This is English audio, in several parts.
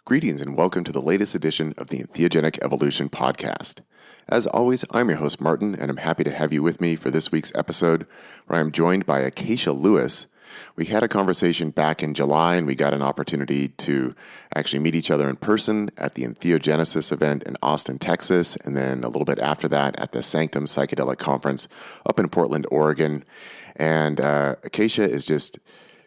Greetings and welcome to the latest edition of the Entheogenic Evolution podcast. As always, I'm your host Martin, and I'm happy to have you with me for this week's episode, where I'm joined by Acacea Lewis. We had a conversation back in July, and we got an opportunity to actually meet each other in person at the Entheogenesis event in Austin, Texas, and then a little bit after that at the Sanctum Psychedelic Conference up in Portland, Oregon. And Acacea is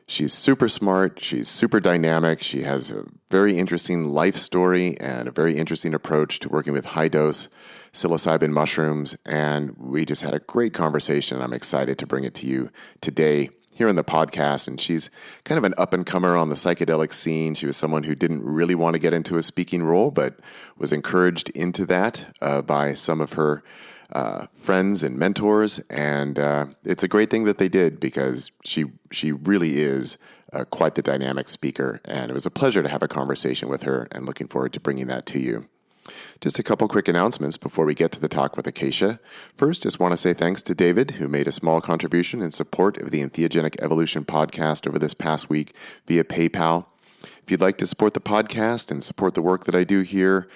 she's super smart, she's super dynamic, she has a very interesting life story and a very interesting approach to working with high-dose psilocybin mushrooms, and we just had a great conversation. I'm excited to bring it to you today here on the podcast, and she's kind of an up-and-comer on the psychedelic scene. She was someone who didn't really want to get into a speaking role, but was encouraged into that by some of her friends and mentors, and it's a great thing that they did because she really is quite the dynamic speaker, and it was a pleasure to have a conversation with her, and looking forward to bringing that to you. Just a couple quick announcements before we get to the talk with Acacea. First, just want to say thanks to David, who made a small contribution in support of the Entheogenic Evolution podcast over this past week via PayPal. If you'd like to support the podcast and support the work that I do here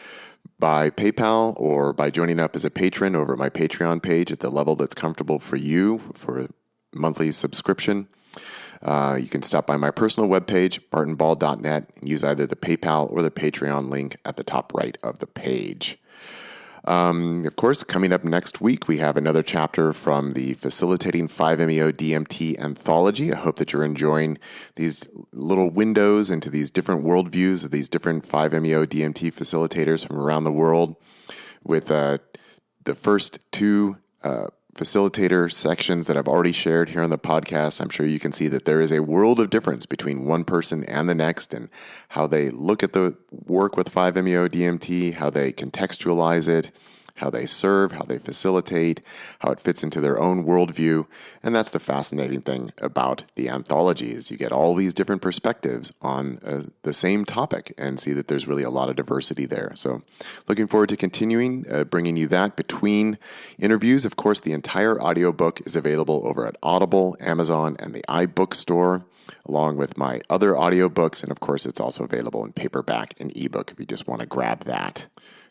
by PayPal or by joining up as a patron over at my Patreon page at the level that's comfortable for you for a monthly subscription, you can stop by my personal webpage, martinball.net, and use either the PayPal or the Patreon link at the top right of the page. Of course, coming up next week, we have another chapter from the Facilitating 5-MeO-DMT anthology. I hope that you're enjoying these little windows into these different worldviews of these different 5-MeO-DMT facilitators from around the world, with the first two facilitator sections that I've already shared here on the podcast. I'm sure you can see that there is a world of difference between one person and the next, and how they look at the work with 5-MeO-DMT, how they contextualize it, how they serve, how they facilitate, how it fits into their own worldview. And that's the fascinating thing about the anthology, is you get all these different perspectives on the same topic and see that there's really a lot of diversity there. So looking forward to continuing bringing you that between interviews. Of course, the entire audiobook is available over at Audible, Amazon, and the iBookstore, along with my other audiobooks. And of course, it's also available in paperback and ebook if you just want to grab that.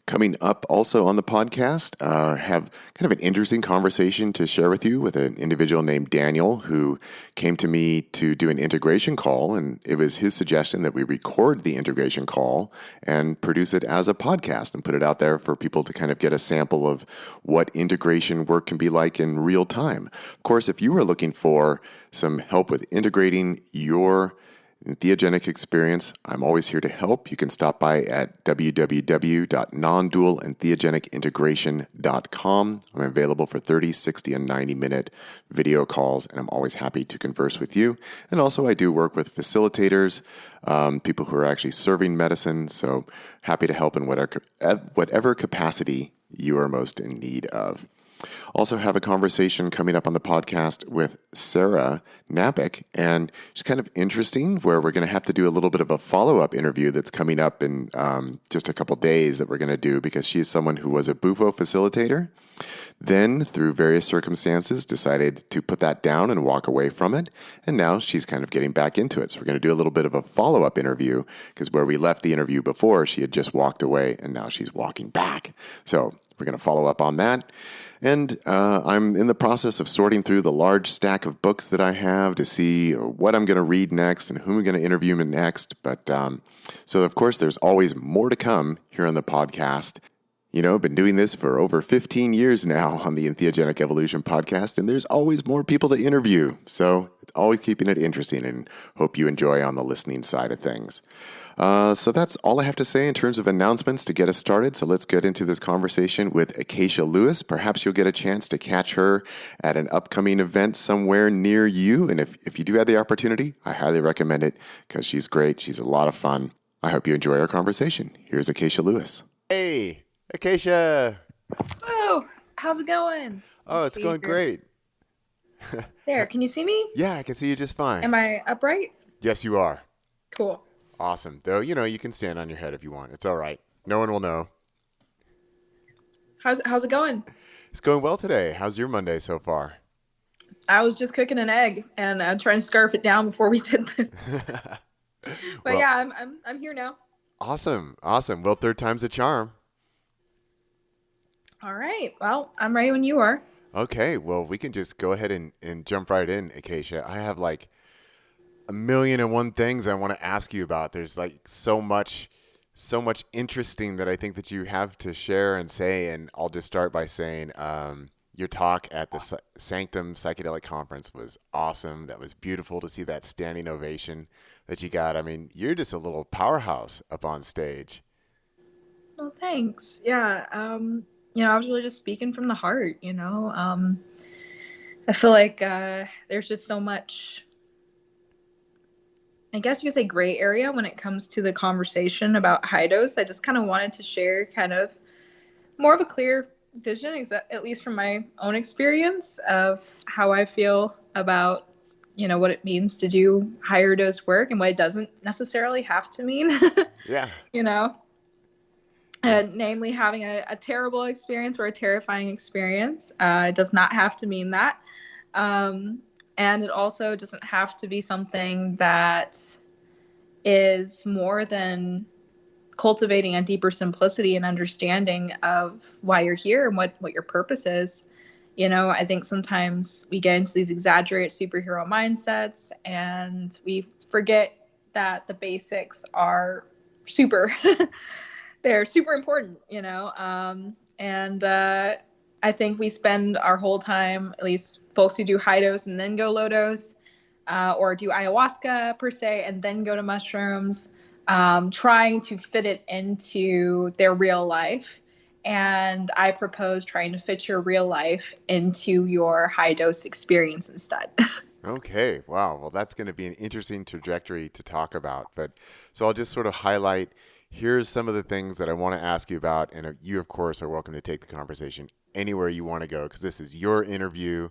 Coming up also on the podcast, have kind of an interesting conversation to share with you with an individual named Daniel, who came to me to do an integration call, and it was his suggestion that we record the integration call and produce it as a podcast and put it out there for people to kind of get a sample of what integration work can be like in real time. Of course, if you are looking for some help with integrating your entheogenic experience, I'm always here to help. You can stop by at www.nondualentheogenicintegration.com. I'm available for 30, 60, and 90-minute video calls, and I'm always happy to converse with you. And also, I do work with facilitators, people who are actually serving medicine, so happy to help in whatever capacity you are most in need of. Also have a conversation coming up on the podcast with Sarah Napick, and it's kind of interesting, where we're going to have to do a little bit of a follow-up interview that's coming up in just a couple days that we're going to do, because she's someone who was a Bufo facilitator, then through various circumstances decided to put that down and walk away from it, and now she's kind of getting back into it. So we're going to do a little bit of a follow-up interview, because where we left the interview before, she had just walked away, and now she's walking back. So we're going to follow up on that. And I'm in the process of sorting through the large stack of books that I have to see what I'm going to read next and who I'm going to interview next. But so, of course, there's always more to come here on the podcast. You know, I've been doing this for over 15 years now on the Entheogenic Evolution podcast, and there's always more people to interview. So it's always keeping it interesting, and hope you enjoy on the listening side of things. So that's all I have to say in terms of announcements to get us started. So let's get into this conversation with Acacea Lewis. Perhaps you'll get a chance to catch her at an upcoming event somewhere near you. And if you do have the opportunity, I highly recommend it, because she's great. She's a lot of fun. I hope you enjoy our conversation. Here's Acacea Lewis. Hey, Acacea. Oh, how's it going? Oh, it's going great. There, can you see me? Yeah, I can see you just fine. Am I upright? Yes, you are. Cool. Awesome. Though, you can stand on your head if you want. It's all right. No one will know. How's it going? It's going well today. How's your Monday so far? I was just cooking an egg and trying to scarf it down before we did this. But well, yeah, I'm here now. Awesome. Awesome. Well, third time's a charm. All right. Well, I'm ready when you are. Okay. Well, we can just go ahead and jump right in, Acacia. I have like a million and one things I want to ask you about. There's like so much interesting that I think that you have to share and say. And I'll just start by saying, your talk at the Sanctum Psychedelic Conference was awesome. That was beautiful to see that standing ovation that you got. I mean, you're just a little powerhouse up on stage. Well, thanks. Yeah. I was really just speaking from the heart. I feel like there's just so much. I guess you could say gray area when it comes to the conversation about high dose. I just kind of wanted to share kind of more of a clear vision, at least from my own experience of how I feel about, what it means to do higher dose work and what it doesn't necessarily have to mean, Yeah. you know, Yeah. namely having a terrible experience or a terrifying experience. It does not have to mean that. Um, and it also doesn't have to be something that is more than cultivating a deeper simplicity and understanding of why you're here and what your purpose is. I think sometimes we get into these exaggerated superhero mindsets and we forget that the basics are super they're super important, and I think we spend our whole time, at least folks who do high dose and then go low dose, or do ayahuasca per se and then go to mushrooms, trying to fit it into their real life. And I propose trying to fit your real life into your high dose experience instead. Okay. Wow. Well, that's going to be an interesting trajectory to talk about. But so I'll just sort of highlight here's some of the things that I want to ask you about. And you, of course, are welcome to take the conversation anywhere you want to go because this is your interview.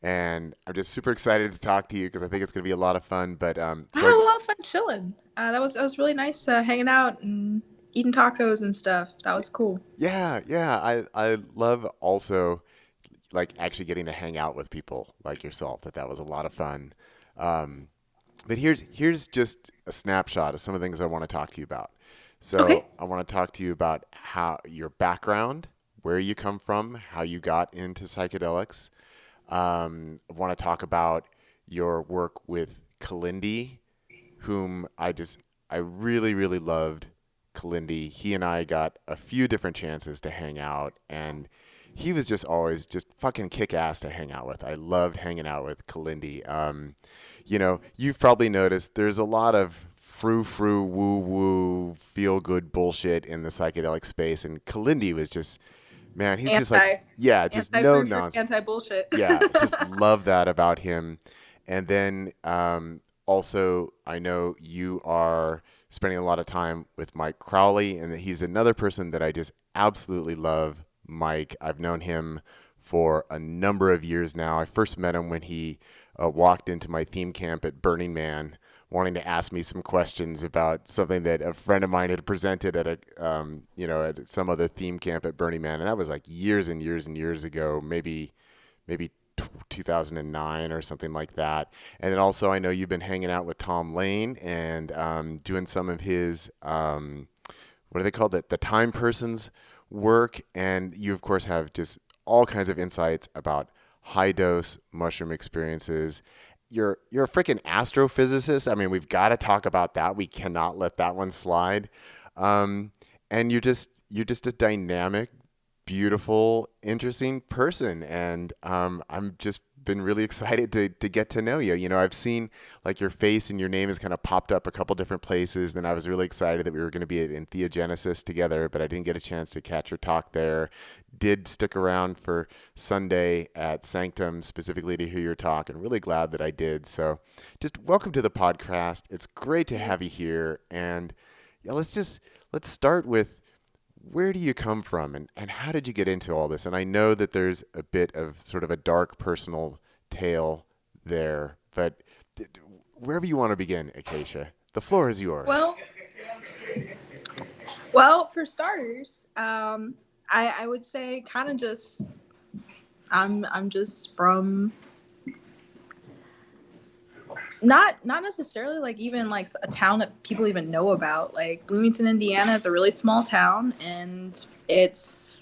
And I'm just super excited to talk to you because I think it's going to be a lot of fun. But I had a lot of fun chilling. That was really nice, hanging out and eating tacos and stuff. That was cool. yeah, yeah. I love also like actually getting to hang out with people like yourself. That was a lot of fun. Um, But here's just a snapshot of some of the things I want to talk to you about. So Okay. I want to talk to you about how your background, where you come from, how you got into psychedelics. I want to talk about your work with Kilindi, whom I really really loved. Kilindi. He and I got a few different chances to hang out, and he was just always just fucking kick ass to hang out with. I loved hanging out with Kilindi. You've probably noticed there's a lot of frou frou, woo woo, feel good bullshit in the psychedelic space, and Kilindi was just, man, he's just like, Anti yeah, just anti no frou frou, nonsense. anti bullshit. Yeah, just love that about him. And then also, I know you are spending a lot of time with Mike Crowley, and he's another person that I just absolutely love. Mike, I've known him for a number of years now. I first met him when he walked into my theme camp at Burning Man, wanting to ask me some questions about something that a friend of mine had presented at at some other theme camp at Burning Man, and that was like years and years and years ago, maybe 2009 or something like that. And then also, I know you've been hanging out with Tom Lane and doing some of his what are they called? The time persons work, and you of course have just all kinds of insights about high dose mushroom experiences. You're a freaking astrophysicist. I mean, we've got to talk about that. We cannot let that one slide. Um, and you're just a dynamic, beautiful, interesting person, and I'm just been really excited to get to know you. I've seen like your face and your name has kind of popped up a couple different places. Then I was really excited that we were going to be at Entheogenesis together, but I didn't get a chance to catch your talk there. Did stick around for Sunday at Sanctum specifically to hear your talk, and really glad that I did. So, just welcome to the podcast. It's great to have you here, and yeah, let's start with where do you come from and how did you get into all this? And I know that there's a bit of sort of a dark personal tale there, but wherever you want to begin, Acacia, the floor is yours. Well, well, for starters, I would say kind of just I'm just from Not necessarily like even like a town that people even know about. Like Bloomington, Indiana is a really small town, and it's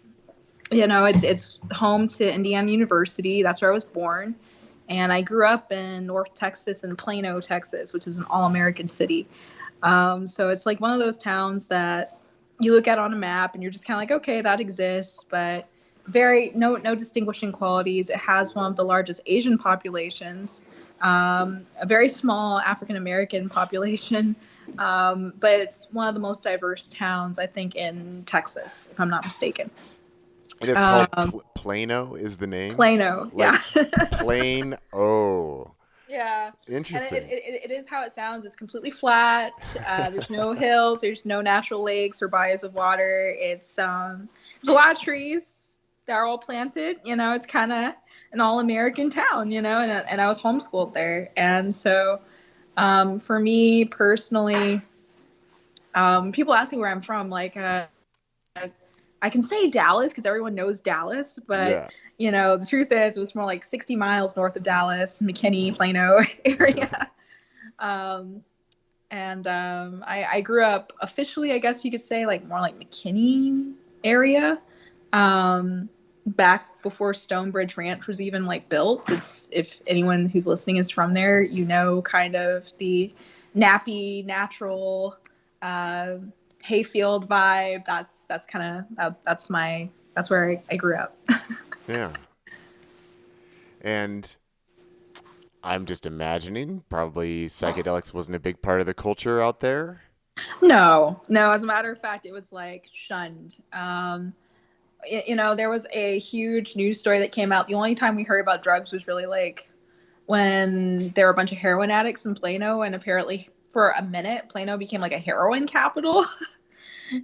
it's home to Indiana University. That's where I was born. And I grew up in North Texas and Plano, Texas, which is an all-American city. So it's like one of those towns that you look at on a map and you're just kind of like, okay, that exists, but very no distinguishing qualities. It has one of the largest Asian populations, a very small African American population, but it's one of the most diverse towns I think in Texas, if I'm not mistaken. It is called Plano is the name? Plano, Like yeah. plain O. Yeah, and Interesting. it is how it sounds. It's completely flat. There's no hills. There's no natural lakes or bodies of water. There's a lot of trees. They're all planted. It's kind of an all-American town. And I was homeschooled there, and so for me personally, people ask me where I'm from. Like, I can say Dallas because everyone knows Dallas, but Yeah. the truth is it was more like 60 miles north of Dallas, McKinney, Plano area. Um, and I grew up officially, I guess you could say, like more like McKinney area, back before Stonebridge Ranch was even like built. It's if anyone who's listening is from there, kind of the nappy natural hayfield vibe. That's kind of that's where I grew up. Yeah. And I'm just imagining probably psychedelics wasn't a big part of the culture out there. No. As a matter of fact, it was like shunned. There was a huge news story that came out. The only time we heard about drugs was really like when there were a bunch of heroin addicts in Plano, and apparently for a minute, Plano became like a heroin capital.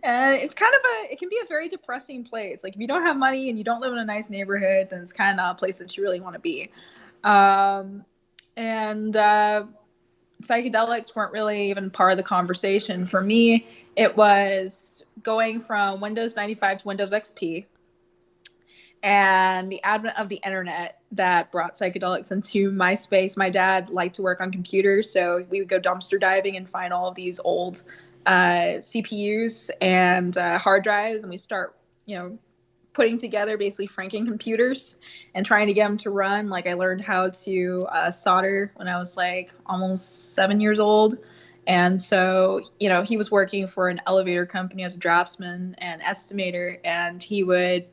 And it can be a very depressing place. Like if you don't have money and you don't live in a nice neighborhood, then it's kind of not a place that you really want to be. And Psychedelics weren't really even part of the conversation. For me, it was going from Windows 95 to Windows XP and the advent of the internet that brought psychedelics into my space. My dad liked to work on computers, so we would go dumpster diving and find all of these old CPUs and hard drives, and we start, putting together basically Franken computers and trying to get them to run. Like I learned how to solder when I was like almost 7 years old. And so, he was working for an elevator company as a draftsman and estimator, and he would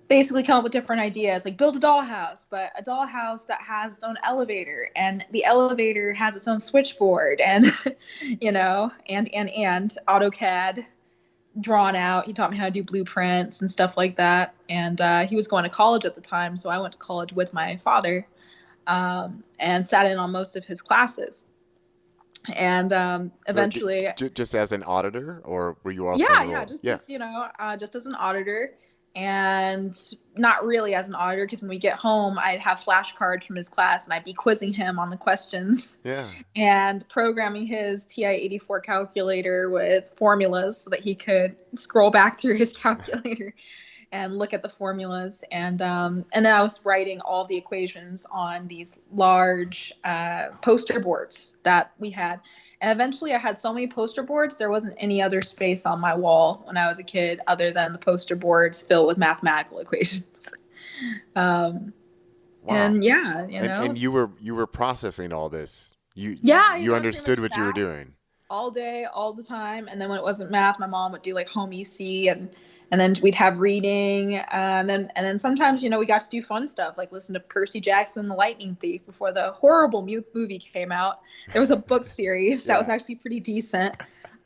basically come up with different ideas, like build a dollhouse, but a dollhouse that has its own elevator, and the elevator has its own switchboard, and and AutoCAD drawn out. He taught me how to do blueprints and stuff like that. And he was going to college at the time, so I went to college with my father, and sat in on most of his classes. And eventually, Just as an auditor, or were you also yeah, in a yeah, role? just Yeah. as just as an auditor, and not really as an auditor, because when we get home, I'd have flashcards from his class, and I'd be quizzing him on the questions Yeah. and programming his TI-84 calculator with formulas so that he could scroll back through his calculator and look at the formulas. And then I was writing all the equations on these large poster boards that we had. And eventually I had so many poster boards, there wasn't any other space on my wall when I was a kid other than the poster boards filled with mathematical equations. Wow. And yeah, And you were processing all this. You yeah, you pretty much understood what you were math doing. all day, all the time. And then when it wasn't math, my mom would do like home EC, and then we'd have reading, and then sometimes we got to do fun stuff like listen to Percy Jackson, the Lightning Thief before the horrible movie came out. There was a book series that was Yeah. actually pretty decent,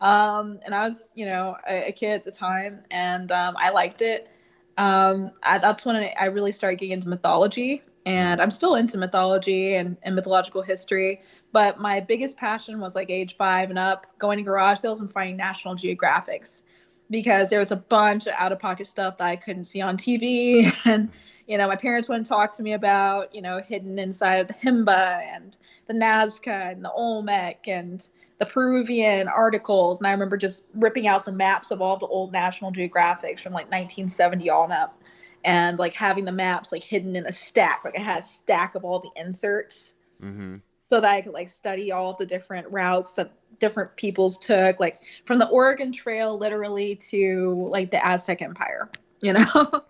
and I was a kid at the time, and I liked it. That's when I really started getting into mythology, and Hmm. I'm still into mythology and mythological history. But my biggest passion was like age 5 and up, going to garage sales and finding National Geographics, because there was a bunch of out of pocket stuff that I couldn't see on TV. And, my parents wouldn't talk to me about, hidden inside of the Himba and the Nazca and the Olmec and the Peruvian articles. And I remember just ripping out the maps of all the old National Geographics from like 1970 on up, and like having the maps like hidden in a stack. Like I had a stack of all the inserts. Hmm. so that I could like study all of the different routes that different peoples took, like from the Oregon Trail literally to like the Aztec Empire, you know?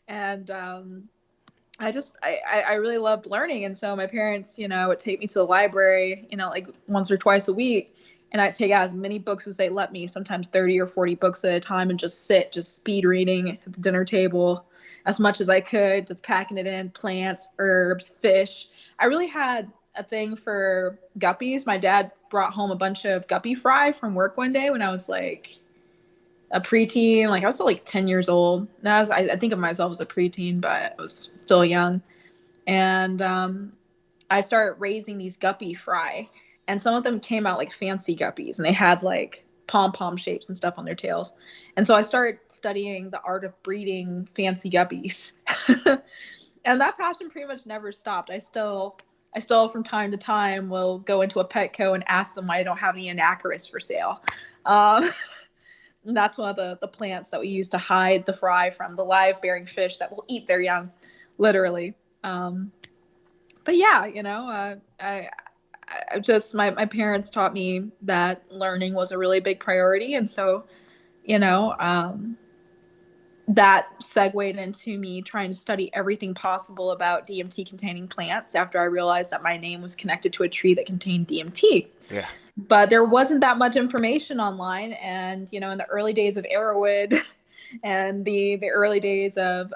And I really loved learning. And so my parents, would take me to the library, like once or twice a week. And I'd take out as many books as they let me, sometimes 30 or 40 books at a time, and just speed reading at the dinner table as much as I could, just packing it in, plants, herbs, fish. I really had a thing for guppies. My dad brought home a bunch of guppy fry from work one day when I was like a preteen. Like I was still like 10 years old. Now I think of myself as a preteen, but I was still young. And I started raising these guppy fry, and some of them came out like fancy guppies, and they had like pom-pom shapes and stuff on their tails. And so I started studying the art of breeding fancy guppies. And that passion pretty much never stopped. I still from time to time will go into a Petco and ask them why I don't have any Anacaris for sale. And that's one of the plants that we use to hide the fry from the live bearing fish that will eat their young, literally. But yeah, I just my parents taught me that learning was a really big priority, and so that segued into me trying to study everything possible about DMT containing plants after I realized that my name was connected to a tree that contained DMT. Yeah. But there wasn't that much information online, and in the early days of Arrowwood and the early days of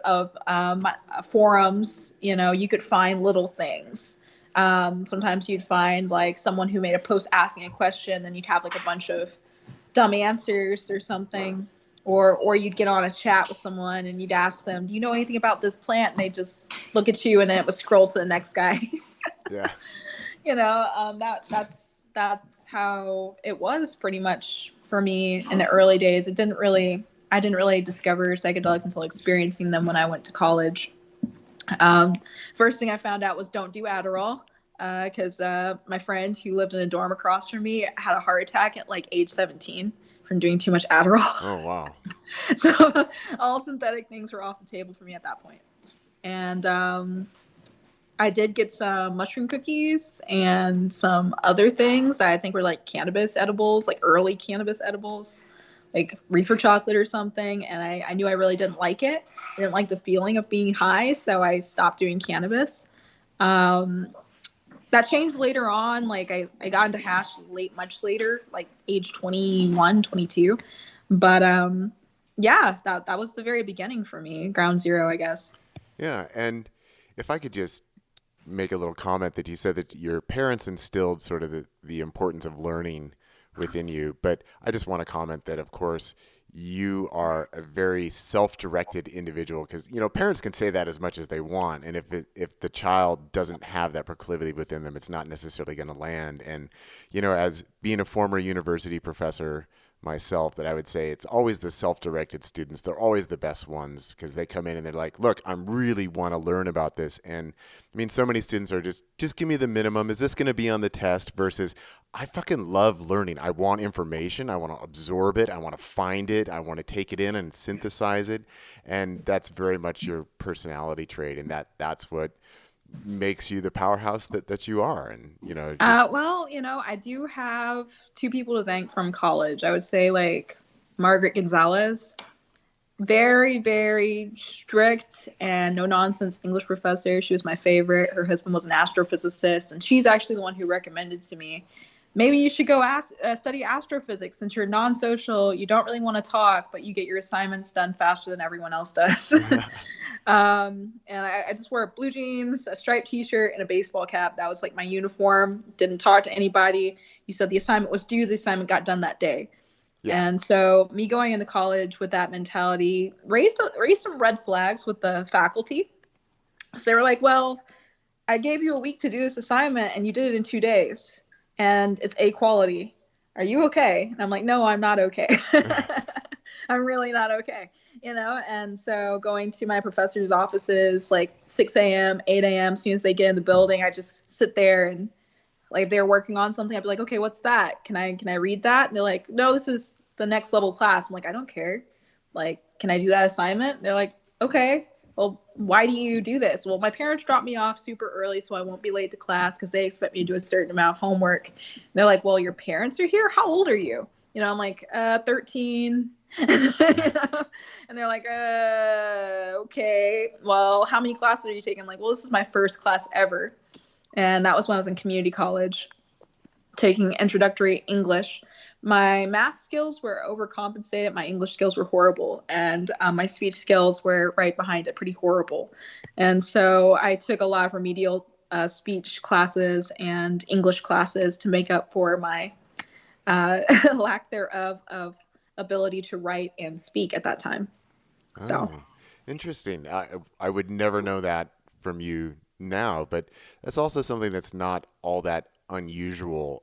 forums, you could find little things. Sometimes you'd find like someone who made a post asking a question, then you'd have like a bunch of dumb answers or something. Or you'd get on a chat with someone and you'd ask them, do you know anything about this plant? And they just look at you, and then it would scroll to the next guy. Yeah. That's how it was pretty much for me in the early days. I didn't really discover psychedelics until experiencing them when I went to college. First thing I found out was don't do Adderall, because my friend who lived in a dorm across from me had a heart attack at like age 17 from doing too much Adderall. Oh, wow. So all synthetic things were off the table for me at that point. And I did get some mushroom cookies and some other things that I think were like cannabis edibles, like early cannabis edibles, like reefer chocolate or something. And I knew I really didn't like it. I didn't like the feeling of being high, so I stopped doing cannabis. That changed later on. Like I got into hash much later, like age 21, 22. But yeah, that was the very beginning for me, ground zero, I guess. Yeah, and if I could just make a little comment that you said that your parents instilled sort of the importance of learning within you, but I just want to comment that, of course, you are a very self-directed individual, because parents can say that as much as they want, and if the child doesn't have that proclivity within them, it's not necessarily going to land. And as being a former university professor myself, that I would say it's always the self-directed students. They're always the best ones, because they come in and they're like, look, I really want to learn about this. And I mean, so many students are just give me the minimum. Is this going to be on the test? Versus I fucking love learning. I want information. I want to absorb it. I want to find it. I want to take it in and synthesize it. And that's very much your personality trait. And that's what makes you the powerhouse that you are. And I do have two people to thank from college. I would say like Margaret Gonzalez, very, very strict and no nonsense English professor. She was my favorite. Her husband was an astrophysicist, and she's actually the one who recommended to me, maybe you should go study astrophysics. Since you're non-social, you don't really want to talk, but you get your assignments done faster than everyone else does. And I just wore blue jeans, a striped t-shirt, and a baseball cap. That was like my uniform. Didn't talk to anybody. You said the assignment was due. The assignment got done that day. Yeah. And so me going into college with that mentality raised some red flags with the faculty. So they were like, well, I gave you a week to do this assignment and you did it in 2 days. And it's A quality. Are you okay? And I'm like, no, I'm not okay. I'm really not okay. And so going to my professor's offices like 6 a.m., 8 a.m., as soon as they get in the building, I just sit there, and like if they're working on something, I'd be like, okay, what's that? Can I read that? And they're like, no, this is the next level class. I'm like, I don't care. Like, can I do that assignment? They're like, okay. well, why do you do this? Well, my parents dropped me off super early so I won't be late to class because they expect me to do a certain amount of homework. And they're like, well, your parents are here? How old are you? I'm like, 13. And they're like, okay, well, how many classes are you taking? I'm like, well, this is my first class ever. And that was when I was in community college, taking introductory English. My math skills were overcompensated. My English skills were horrible. And my speech skills were right behind it, pretty horrible. And so I took a lot of remedial speech classes and English classes to make up for my lack thereof of ability to write and speak at that time. So, Oh, interesting. I would never know that from you now, but that's also something that's not all that unusual.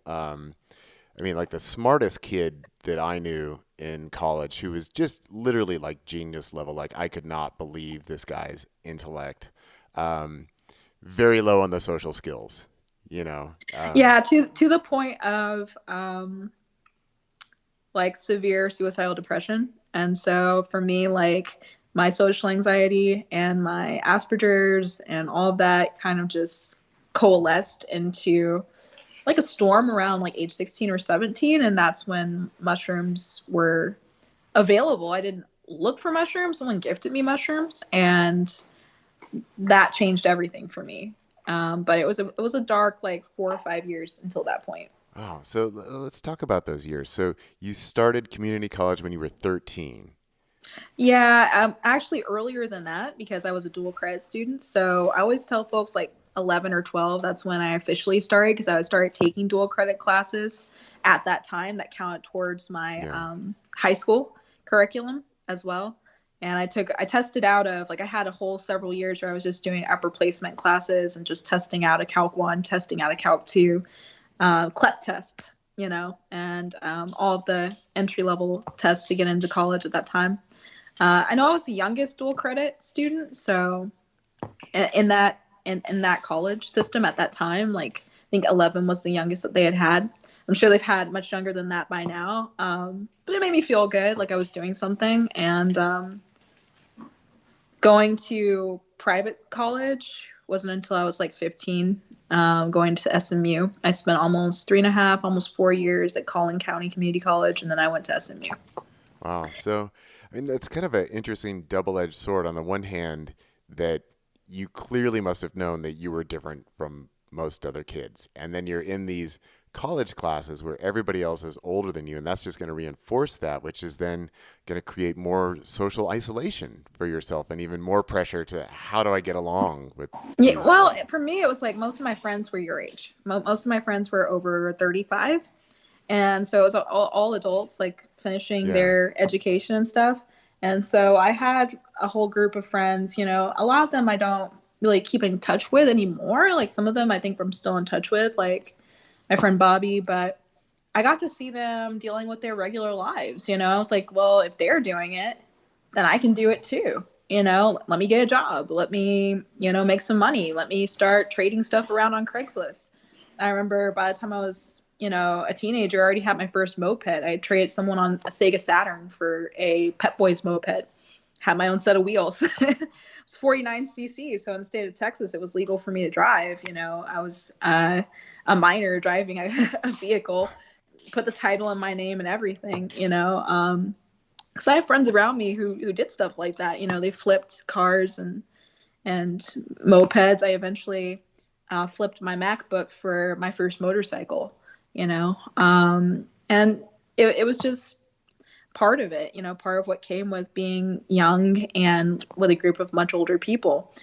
I mean, like the smartest kid that I knew in college, who was just literally like genius level, like I could not believe this guy's intellect. Um, Very low on the social skills, you know. yeah, to the point of like severe suicidal depression. And so for me, like my social anxiety and my Asperger's and all of that kind of just coalesced into like a storm around like age 16 or 17. And that's when mushrooms were available. I didn't look for mushrooms. Someone gifted me mushrooms, and that changed everything for me. But it was a dark like 4 or 5 years until that point. Oh, so let's talk about those years. So you started community college when you were 13. Yeah, actually earlier than that because I was a dual credit student. So I always tell folks like 11 or 12, that's when I officially started because I started taking dual credit classes at that time that counted towards my Yeah. high school curriculum as well. And I tested out of like I had a whole several years where I was just doing upper placement classes and just testing out a Calc 1, testing out a Calc 2, CLEP test, and all of the entry level tests to get into college at that time. I know I was the youngest dual credit student, so in that college system at that time, like I think 11 was the youngest that they had. I'm sure they've had much younger than that by now, but it made me feel good, like I was doing something. And going to private college wasn't until I was like 15. Going to SMU, I spent almost 3.5, almost 4 years at Collin County Community College, and then I went to SMU. Wow. So, I mean, that's kind of an interesting double-edged sword. On the one hand, that you clearly must have known that you were different from most other kids. And then you're in these college classes where everybody else is older than you, and that's just going to reinforce that, which is then going to create more social isolation for yourself and even more pressure to how do I get along with Yeah, these. well, for me, it was like most of my friends were your age. Most of my friends were over 35. And so it was all adults like finishing Yeah. their education and stuff. And so I had a whole group of friends, a lot of them I don't really keep in touch with anymore. Like some of them I think I'm still in touch with, like my friend Bobby, but I got to see them dealing with their regular lives. I was like, well, if they're doing it, then I can do it too. Let me get a job. Let me, make some money. Let me start trading stuff around on Craigslist. I remember by the time I was, a teenager, I already had my first moped. I traded someone on a Sega Saturn for a Pep Boys moped. Had my own set of wheels. It was 49cc. So in the state of Texas, it was legal for me to drive. I was a minor driving a vehicle, put the title in my name and everything, because I have friends around me who did stuff like that. They flipped cars and mopeds. I eventually flipped my MacBook for my first motorcycle, and it was just part of it, part of what came with being young and with a group of much older people.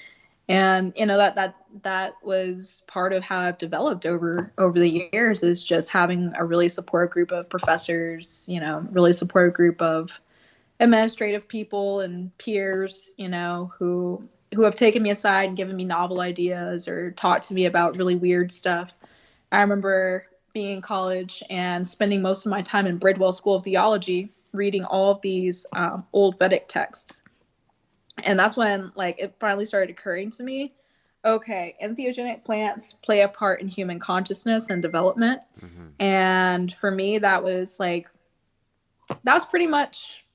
And that was part of how I've developed over the years, is just having a really supportive group of professors, really supportive group of administrative people and peers, who have taken me aside and given me novel ideas or talked to me about really weird stuff. I remember being in college and spending most of my time in Bridwell School of Theology, reading all of these old Vedic texts. And that's when like it finally started occurring to me, okay, entheogenic plants play a part in human consciousness and development. Hmm. And for me, that was pretty much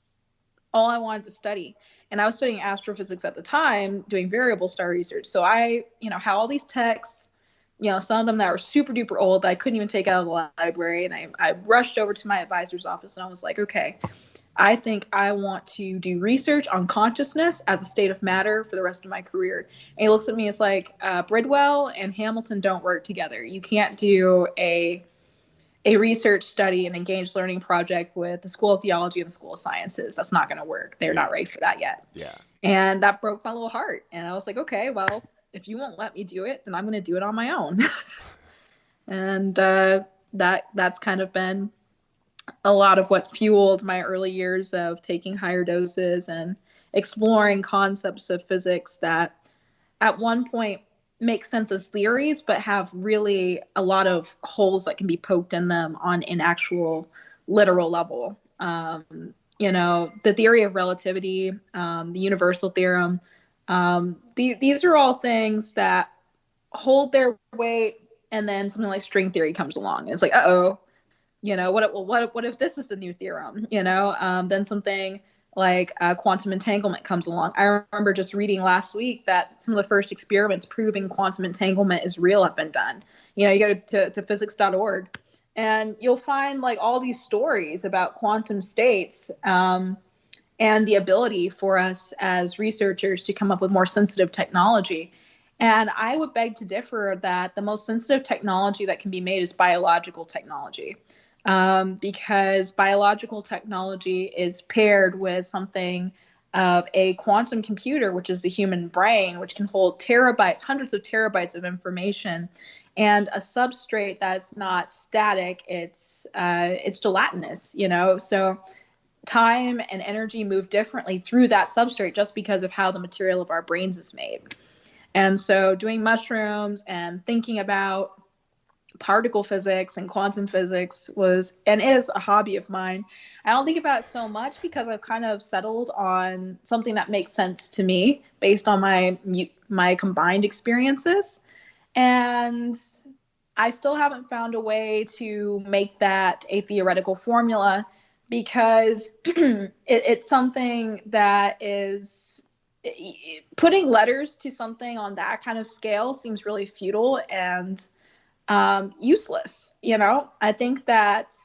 all I wanted to study. And I was studying astrophysics at the time, doing variable star research. So I, had all these texts, some of them that were super duper old that I couldn't even take out of the library. And I rushed over to my advisor's office and I was like, okay, I think I want to do research on consciousness as a state of matter for the rest of my career. And he looks at me, it's like, Bridwell and Hamilton don't work together. You can't do a research study and engaged learning project with the School of Theology and the School of Sciences. That's not going to work. They're not ready for that yet. Yeah. And that broke my little heart. And I was like, okay, well, if you won't let me do it, then I'm going to do it on my own. And that's kind of been a lot of what fueled my early years of taking higher doses and exploring concepts of physics that at one point make sense as theories, but have really a lot of holes that can be poked in them on an actual literal level. The theory of relativity, the universal theorem, these are all things that hold their weight, and then something like string theory comes along. And it's like, what if this is the new theorem? Then something like quantum entanglement comes along. I remember just reading last week that some of the first experiments proving quantum entanglement is real have been done. You go to physics.org and you'll find like all these stories about quantum states and the ability for us as researchers to come up with more sensitive technology. And I would beg to differ that the most sensitive technology that can be made is biological technology. Because biological technology is paired with something of a quantum computer, which is the human brain, which can hold terabytes, hundreds of terabytes of information, and a substrate that's not static. It's gelatinous, So time and energy move differently through that substrate just because of how the material of our brains is made. And so doing mushrooms and thinking about particle physics and quantum physics was and is a hobby of mine. I don't think about it so much because I've kind of settled on something that makes sense to me based on my combined experiences. And I still haven't found a way to make that a theoretical formula because it's something that is putting letters to something on that kind of scale seems really futile and useless. I think that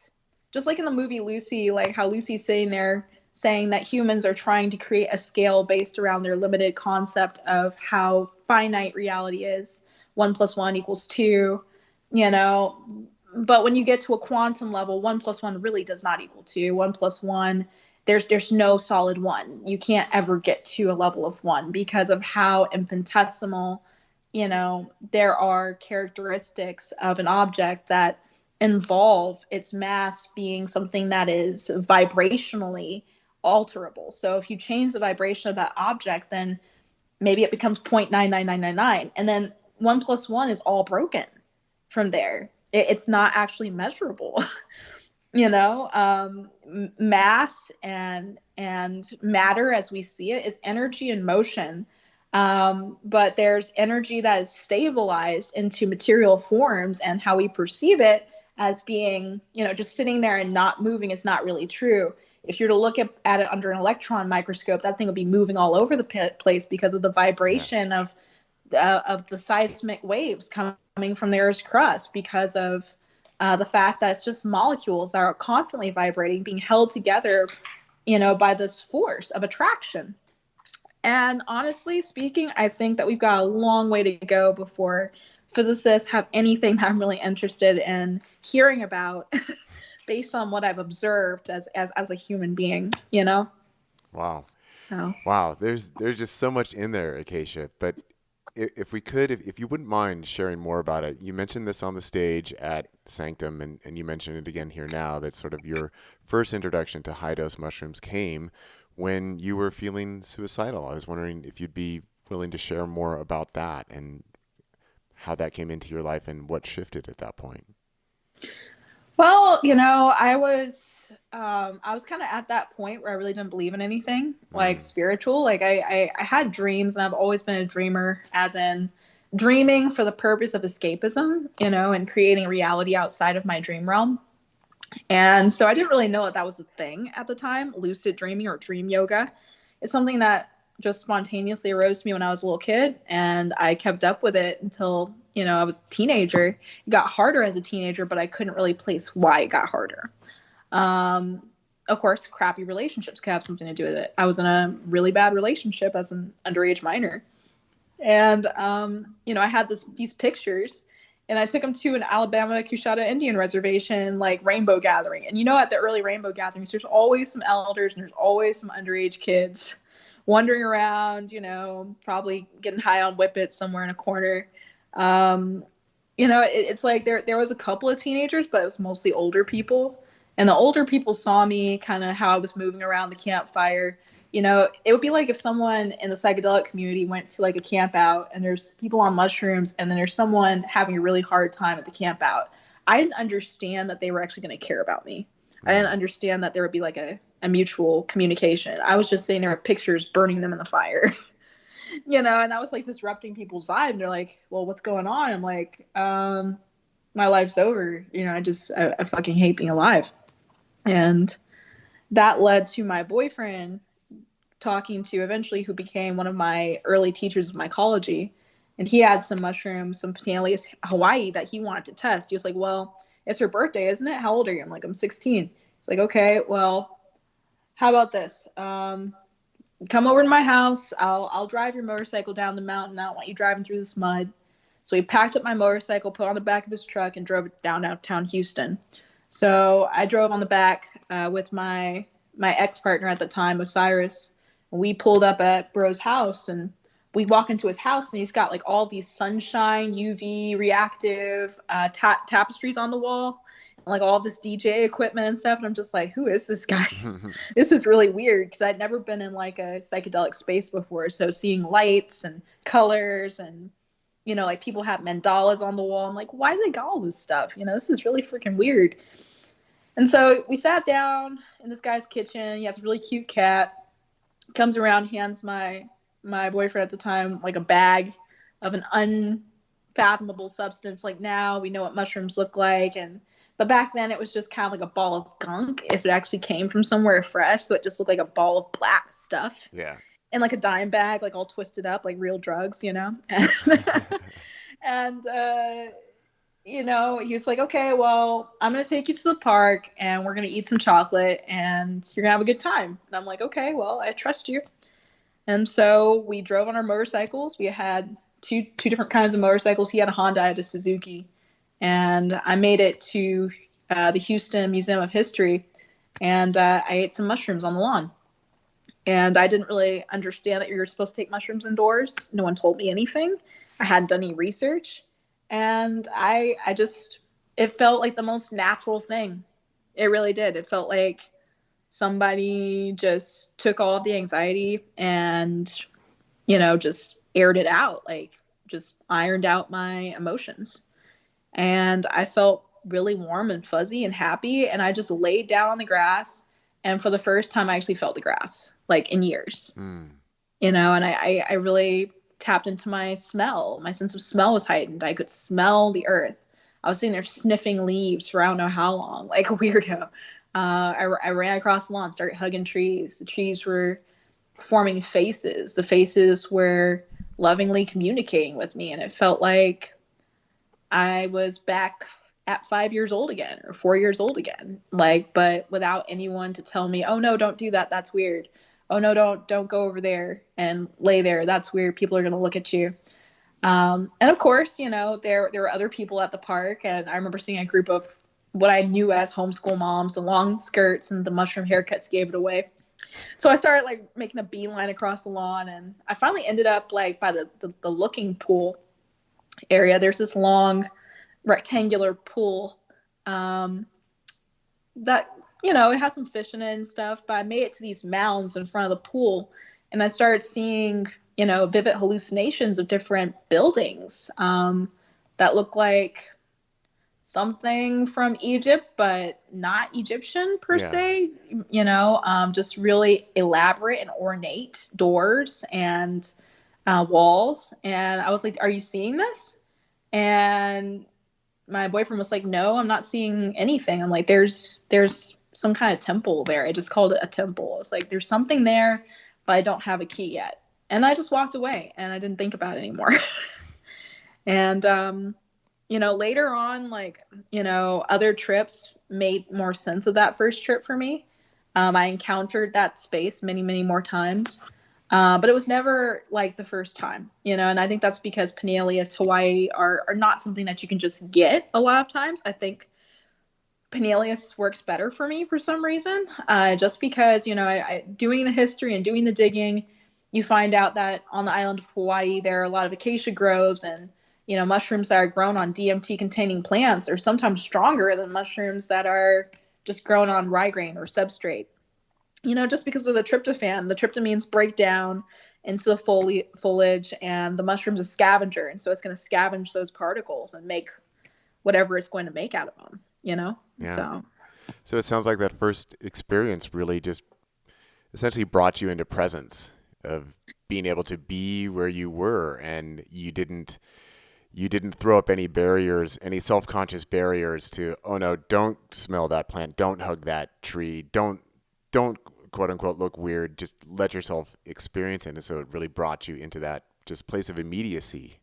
just like in the movie Lucy, like how Lucy's sitting there saying that humans are trying to create a scale based around their limited concept of how finite reality is. 1 + 1 = 2, but when you get to a quantum level, 1 + 1 really does not equal 2. 1 + 1, there's no solid 1. You can't ever get to a level of 1 because of how infinitesimal there are characteristics of an object that involve its mass being something that is vibrationally alterable. So if you change the vibration of that object, then maybe it becomes 0.99999. And then 1 + 1 is all broken from there. It's not actually measurable. Mass and matter as we see it is energy in motion. But there's energy that is stabilized into material forms, and how we perceive it as being, just sitting there and not moving is not really true. If you're to look at it under an electron microscope, that thing will be moving all over the place because of the vibration of the seismic waves coming from the Earth's crust, because of the fact that it's just molecules that are constantly vibrating, being held together, by this force of attraction. And honestly speaking, I think that we've got a long way to go before physicists have anything that I'm really interested in hearing about based on what I've observed as a human being, Wow. So. Wow. There's just so much in there, Acacea. But if we could, if you wouldn't mind sharing more about it, you mentioned this on the stage at Sanctum, and you mentioned it again here now, that sort of your first introduction to high dose mushrooms came when you were feeling suicidal. I was wondering if you'd be willing to share more about that and how that came into your life and what shifted at that point. Well, I was kind of at that point where I really didn't believe in anything like spiritual. Like I had dreams, and I've always been a dreamer, as in dreaming for the purpose of escapism, and creating reality outside of my dream realm. And so I didn't really know that was a thing at the time. Lucid dreaming or dream yoga. It's something that just spontaneously arose to me when I was a little kid, and I kept up with it until, I was a teenager. It got harder as a teenager, but I couldn't really place why it got harder. Of course, crappy relationships could have something to do with it. I was in a really bad relationship as an underage minor. And, I had these pictures, and I took them to an Alabama Coushatta Indian reservation, like rainbow gathering. And at the early rainbow gatherings, there's always some elders and there's always some underage kids wandering around, probably getting high on whippets somewhere in a corner. It's like there was a couple of teenagers, but it was mostly older people. And the older people saw me kind of how I was moving around the campfire. It would be like if someone in the psychedelic community went to like a camp out and there's people on mushrooms and then there's someone having a really hard time at the camp out. I didn't understand that they were actually going to care about me. I didn't understand that there would be like a mutual communication. I was just sitting there with pictures, burning them in the fire, and I was like disrupting people's vibe. And they're like, well, what's going on? I'm like, my life's over. I fucking hate being alive. And that led to my boyfriend talking to eventually who became one of my early teachers of mycology. And he had some mushrooms, some Pinaleus Hawaii that he wanted to test. He was like, well, it's her birthday, isn't it? How old are you? I'm like, I'm 16. He's like, okay, well, how about this? Come over to my house. I'll drive your motorcycle down the mountain. I don't want you driving through this mud. So he packed up my motorcycle, put it on the back of his truck, and drove it downtown Houston. So I drove on the back with my ex-partner at the time, Osiris. We pulled up at Bro's house, and we walk into his house, and he's got like all these sunshine, UV, reactive tapestries on the wall, and like all this DJ equipment and stuff. And I'm just like, who is this guy? This is really weird because I'd never been in like a psychedelic space before. So seeing lights and colors and, like people have mandalas on the wall. I'm like, why do they got all this stuff? This is really freaking weird. And so we sat down in this guy's kitchen. He has a really cute cat. Comes around, hands my boyfriend at the time like a bag of an unfathomable substance. Like now we know what mushrooms look like, but back then it was just kind of like a ball of gunk if it actually came from somewhere fresh. So it just looked like a ball of black stuff. Yeah. And like a dime bag, like all twisted up, like real drugs, And he was like, okay, well, I'm going to take you to the park and we're going to eat some chocolate and you're going to have a good time. And I'm like, okay, well, I trust you. And so we drove on our motorcycles. We had two different kinds of motorcycles. He had a Honda, I had a Suzuki. And I made it to the Houston Museum of History, and I ate some mushrooms on the lawn. And I didn't really understand that you were supposed to take mushrooms indoors. No one told me anything. I hadn't done any research. And it felt like the most natural thing. It really did. It felt like somebody just took all of the anxiety and, just aired it out, like just ironed out my emotions. And I felt really warm and fuzzy and happy. And I just laid down on the grass. And for the first time, I actually felt the grass, like in years, and I really tapped into my smell. My sense of smell was heightened. I could smell the earth. I was sitting there sniffing leaves for I don't know how long, like a weirdo. I ran across the lawn, started hugging trees. The trees were forming faces. The faces were lovingly communicating with me. And it felt like I was back at 5 years old again or 4 years old again, but without anyone to tell me, oh no, don't do that. That's weird. Oh no, don't go over there and lay there. That's weird. People are going to look at you. And of course, there were other people at the park, and I remember seeing a group of what I knew as homeschool moms. The long skirts and the mushroom haircuts gave it away. So I started like making a beeline across the lawn, and I finally ended up like by the looking pool area. There's this long rectangular pool that it has some fish in it and stuff, but I made it to these mounds in front of the pool, and I started seeing vivid hallucinations of different buildings that look like something from Egypt but not Egyptian per se. Just really elaborate and ornate doors and walls. And I was like, are you seeing this? And my boyfriend was like, no, I'm not seeing anything. I'm like, there's some kind of temple there. I just called it a temple. I was like, there's something there, but I don't have a key yet. And I just walked away and I didn't think about it anymore. And, later on, other trips made more sense of that first trip for me. I encountered that space many, many more times. But it was never like the first time, and I think that's because Pinellas, Hawaii are not something that you can just get a lot of times. I think Pinellas works better for me for some reason, just because, doing the history and doing the digging, you find out that on the island of Hawaii, there are a lot of acacia groves and, mushrooms that are grown on DMT containing plants are sometimes stronger than mushrooms that are just grown on rye grain or substrate. Just because of the tryptophan. The tryptamines break down into the foliage, and the mushroom's a scavenger. And so it's going to scavenge those particles and make whatever it's going to make out of them, Yeah. So it sounds like that first experience really just essentially brought you into presence of being able to be where you were, and you didn't throw up any barriers, any self-conscious barriers to, oh no, don't smell that plant, don't hug that tree, don't quote unquote look weird. Just let yourself experience it. And so it really brought you into that just place of immediacy.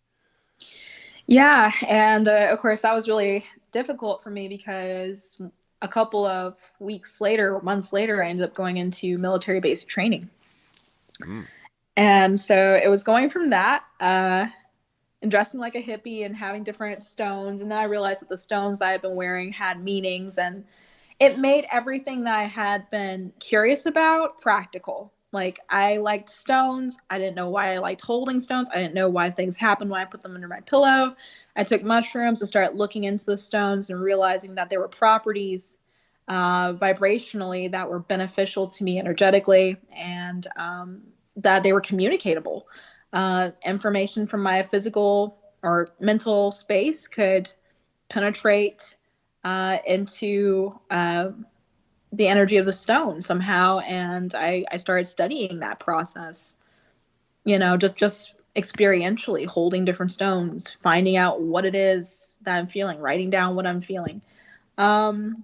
Yeah. And of course that was really difficult for me because a couple of months later, I ended up going into military-based training. And so it was going from that, and dressing like a hippie and having different stones. And then I realized that the stones I had been wearing had meanings, and it made everything that I had been curious about practical. Like, I liked stones. I didn't know why I liked holding stones. I didn't know why things happened when I put them under my pillow. I took mushrooms and started looking into the stones and realizing that there were properties vibrationally that were beneficial to me energetically, and that they were communicatable. Information from my physical or mental space could penetrate into the energy of the stone somehow. And I started studying that process, just experientially holding different stones, finding out what it is that I'm feeling, writing down what I'm feeling. And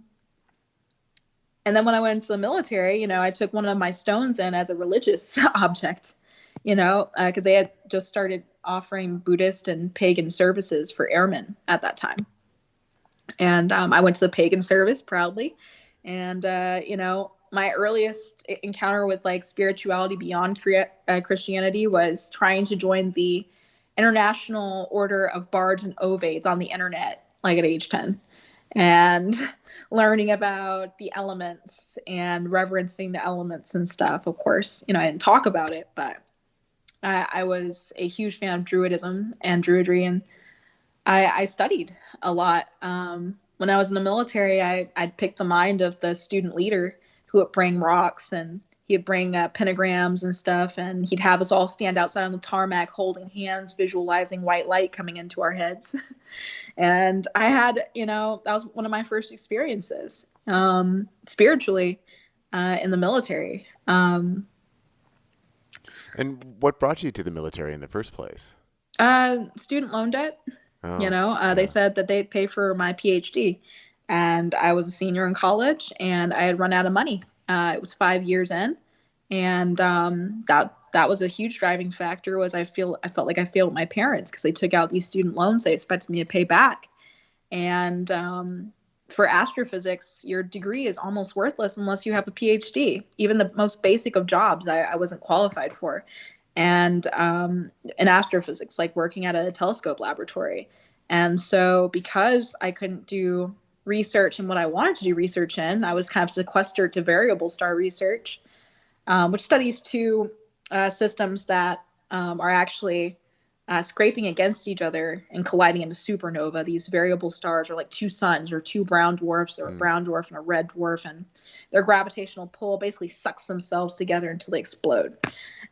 then when I went into the military, I took one of my stones in as a religious object, because they had just started offering Buddhist and pagan services for airmen at that time. And I went to the pagan service proudly. And, my earliest encounter with spirituality beyond Christianity was trying to join the International Order of Bards and Ovids on the internet, at age 10. And learning about the elements and reverencing the elements and stuff. Of course, I didn't talk about it, but I was a huge fan of Druidism and Druidry, and I studied a lot. When I was in the military, I'd pick the mind of the student leader who would bring rocks, and he'd bring pentagrams and stuff, and he'd have us all stand outside on the tarmac holding hands, visualizing white light coming into our heads. And I had, that was one of my first experiences spiritually in the military. And what brought you to the military in the first place? Student loan debt. They said that they'd pay for my PhD, and I was a senior in college, and I had run out of money. It was 5 years in, and that was a huge driving factor. Was I felt like I failed my parents because they took out these student loans they expected me to pay back, and for astrophysics, your degree is almost worthless unless you have a PhD. Even the most basic of jobs, I wasn't qualified for. And in astrophysics, like working at a telescope laboratory. And so because I couldn't do research in what I wanted to do research in, I was kind of sequestered to variable star research, which studies two systems that are actually scraping against each other and colliding into supernova. These variable stars are like two suns or two brown dwarfs, or a brown dwarf and a red dwarf, and their gravitational pull basically sucks themselves together until they explode.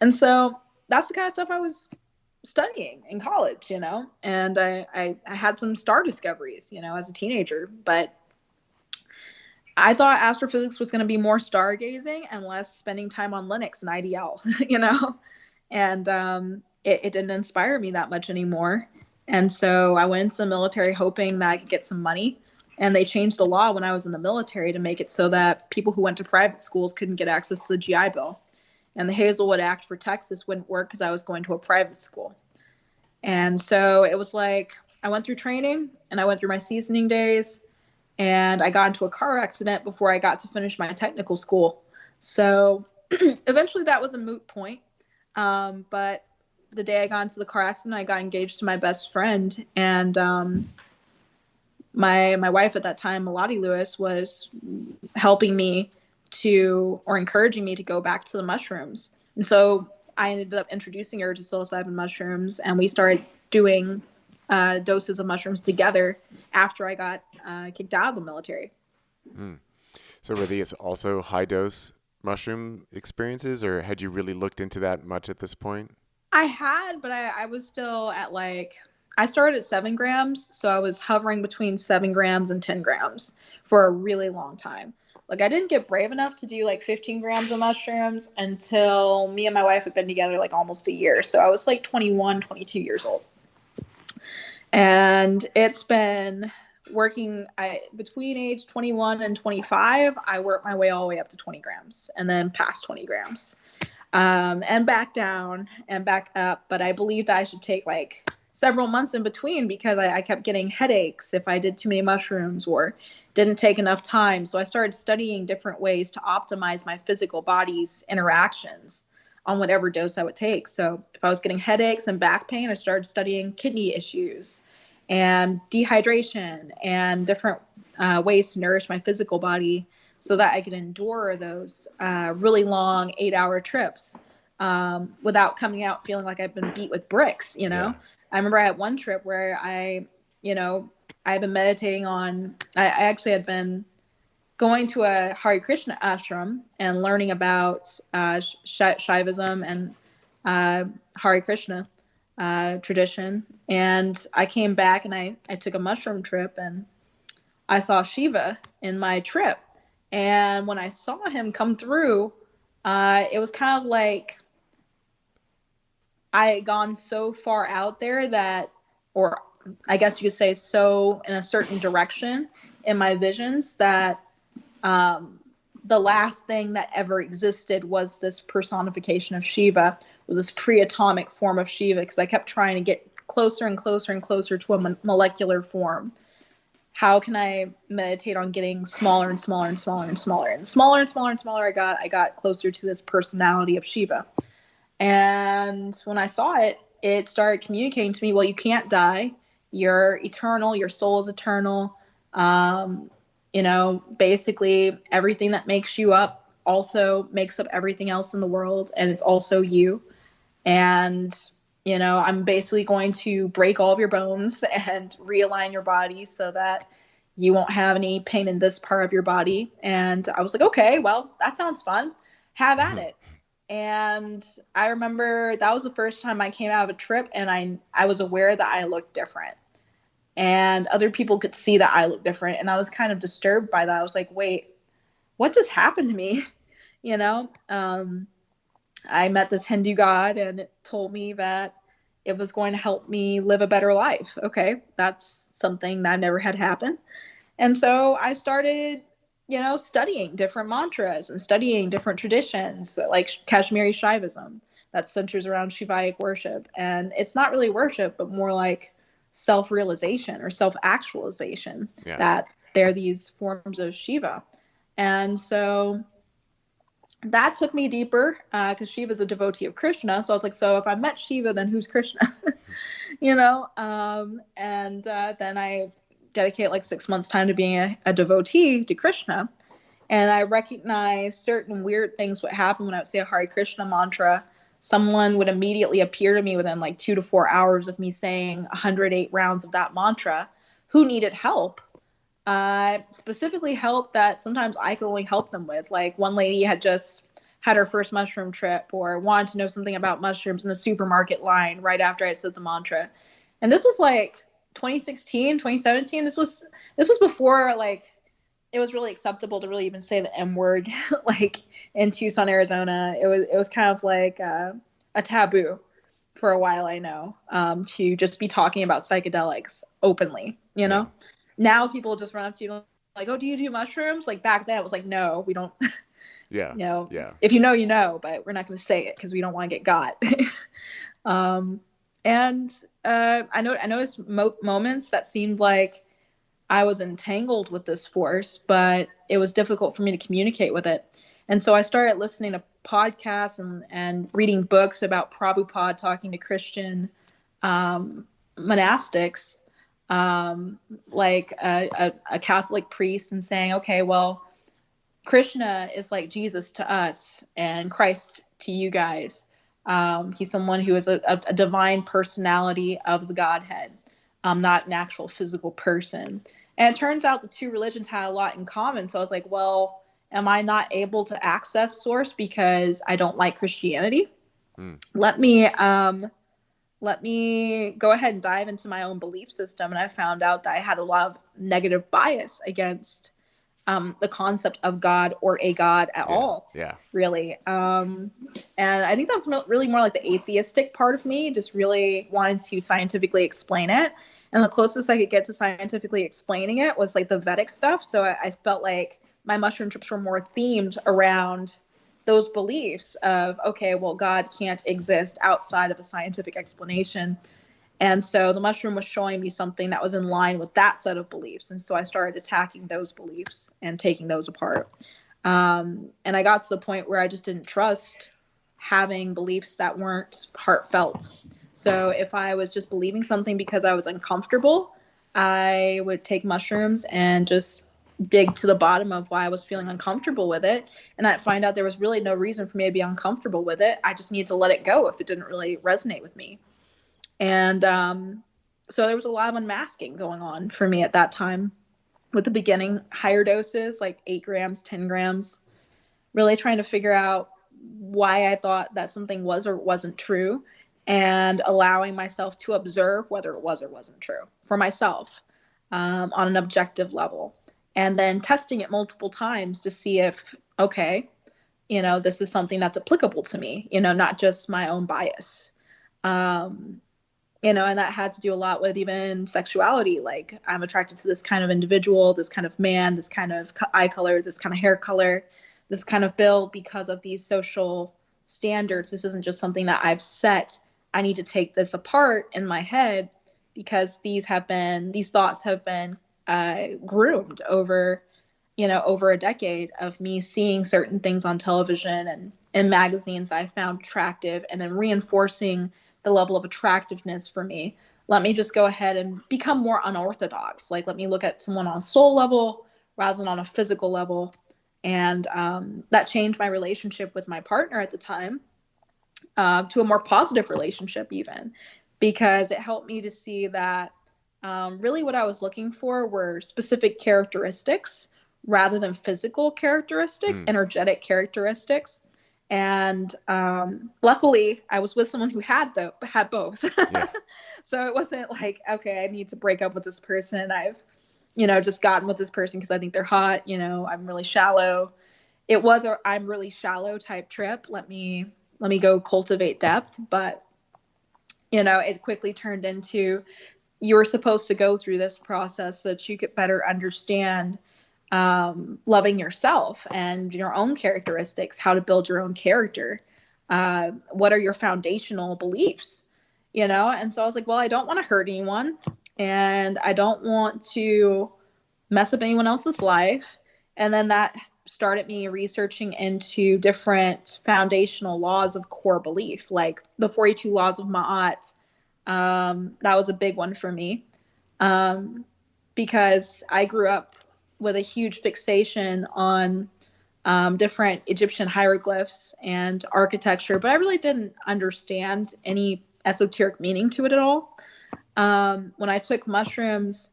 And so that's the kind of stuff I was studying in college, and I had some star discoveries, as a teenager, but I thought astrophysics was going to be more stargazing and less spending time on Linux and IDL, and it didn't inspire me that much anymore. And so I went into the military hoping that I could get some money. And they changed the law when I was in the military to make it so that people who went to private schools couldn't get access to the GI Bill. And the Hazelwood Act for Texas wouldn't work because I was going to a private school. And so it was like I went through training and I went through my seasoning days and I got into a car accident before I got to finish my technical school. So eventually that was a moot point. But the day I got into the car accident, I got engaged to my best friend. And my wife at that time, Melody Lewis, was helping me or encouraging me to go back to the mushrooms. And so I ended up introducing her to psilocybin mushrooms, and we started doing doses of mushrooms together after I got kicked out of the military. So were these also high dose mushroom experiences, or had you really looked into that much at this point? I had, but I was still at I started at 7 grams, so I was hovering between 7 grams and 10 grams for a really long time. Like, I didn't get brave enough to do 15 grams of mushrooms until me and my wife had been together almost a year. So I was 21, 22 years old. And it's been working between age 21 and 25. I worked my way all the way up to 20 grams and then past 20 grams and back down and back up. But I believed I should take several months in between because I kept getting headaches if I did too many mushrooms or didn't take enough time. So I started studying different ways to optimize my physical body's interactions on whatever dose I would take. So if I was getting headaches and back pain, I started studying kidney issues and dehydration and different ways to nourish my physical body so that I could endure those really long 8-hour trips without coming out feeling like I've been beat with bricks, Yeah. I remember I had one trip where I had been meditating on, I actually had been going to a Hare Krishna ashram and learning about Shaivism and Hare Krishna tradition. And I came back and I took a mushroom trip and I saw Shiva in my trip. And when I saw him come through, it was kind of like I had gone so far out there that, or I guess you could say so in a certain direction in my visions that the last thing that ever existed was this personification of Shiva, or this pre-atomic form of Shiva, because I kept trying to get closer and closer and closer to a molecular form. How can I meditate on getting smaller and smaller and smaller and smaller? And smaller and smaller and smaller I got closer to this personality of Shiva. And when I saw it, it started communicating to me, well, you can't die. You're eternal. Your soul is eternal. Basically everything that makes you up also makes up everything else in the world. And it's also you. And, I'm basically going to break all of your bones and realign your body so that you won't have any pain in this part of your body. And I was like, okay, well, that sounds fun. Have at it. And I remember that was the first time I came out of a trip and I was aware that I looked different. And other people could see that I looked different. And I was kind of disturbed by that. I was like, wait, what just happened to me? I met this Hindu god and it told me that it was going to help me live a better life. Okay, that's something that never had happened. And so I started, studying different mantras and studying different traditions, like Kashmiri Shaivism that centers around Shivaic worship. And it's not really worship, but more like self-realization or self-actualization, that they're these forms of Shiva. And so that took me deeper because Shiva's a devotee of Krishna. So I was like, so if I met Shiva, then who's Krishna? And then I dedicate 6 months time to being a devotee to Krishna. And I recognized certain weird things would happen when I would say a Hare Krishna mantra. Someone would immediately appear to me within 2 to 4 hours of me saying 108 rounds of that mantra who needed help. Specifically help that sometimes I could only help them with. Like one lady had just had her first mushroom trip or wanted to know something about mushrooms in the supermarket line right after I said the mantra. And this was 2016, 2017. This was before it was really acceptable to really even say the M word in Tucson, Arizona. It was kind of like a taboo. for a while, I know, to just be talking about psychedelics openly, you know? Yeah. Now people just run up to you like, oh, do you do mushrooms? Like back then it was like, no, we don't, Yeah. you know, Yeah. if you know, you know, but we're not going to say it because we don't want to get got. um, and I noticed moments that seemed like I was entangled with this force, but it was difficult for me to communicate with it. And so I started listening to podcasts and reading books about Prabhupada talking to Christian monastics, like a Catholic priest, and saying, okay, well, Krishna is like Jesus to us and Christ to you guys. He's someone who is a divine personality of the Godhead, not an actual physical person. And it turns out the two religions had a lot in common. So I was like, well, am I not able to access Source because I don't like Christianity? Mm. Let me go ahead and dive into my own belief system. And I found out that I had a lot of negative bias against the concept of God or a God at all, really. And I think that's really more like the atheistic part of me, just really wanted to scientifically explain it. And the closest I could get to scientifically explaining it was like the Vedic stuff. So I felt like my mushroom trips were more themed around those beliefs of, okay, well, God can't exist outside of a scientific explanation. And so the mushroom was showing me something that was in line with that set of beliefs. And so I started attacking those beliefs and taking those apart. And I got to the point where I just didn't trust having beliefs that weren't heartfelt. So if I was just believing something because I was uncomfortable, I would take mushrooms and just dig to the bottom of why I was feeling uncomfortable with it. And I'd find out there was really no reason for me to be uncomfortable with it. I just needed to let it go if it didn't really resonate with me. And so there was a lot of unmasking going on for me at that time. With the beginning, higher doses, like 8 grams, 10 grams, really trying to figure out why I thought that something was or wasn't true, and allowing myself to observe whether it was or wasn't true for myself on an objective level. And then testing it multiple times to see if, okay, this is something that's applicable to me, not just my own bias. And that had to do a lot with even sexuality. Like, I'm attracted to this kind of individual, this kind of man, this kind of eye color, this kind of hair color, this kind of build because of these social standards. This isn't just something that I've set. I need to take this apart in my head because these thoughts have been groomed over a decade of me seeing certain things on television and in magazines I found attractive, and then reinforcing the level of attractiveness for me. Let me just go ahead and become more unorthodox. Like, let me look at someone on a soul level rather than on a physical level. And that changed my relationship with my partner at the time to a more positive relationship even, because it helped me to see that really what I was looking for were specific characteristics rather than physical characteristics, energetic characteristics. And luckily, I was with someone who had both. Yeah. So it wasn't like, okay, I need to break up with this person. I've, just gotten with this person because I think they're hot. I'm really shallow. It was a I'm really shallow type trip. Let me go cultivate depth. But it quickly turned into, you were supposed to go through this process so that you could better understand loving yourself and your own characteristics, how to build your own character. What are your foundational beliefs? And so I was like, well, I don't want to hurt anyone, and I don't want to mess up anyone else's life. And then that started me researching into different foundational laws of core belief, like the 42 laws of Ma'at. That was a big one for me because I grew up with a huge fixation on different Egyptian hieroglyphs and architecture, but I really didn't understand any esoteric meaning to it at all. When I took mushrooms,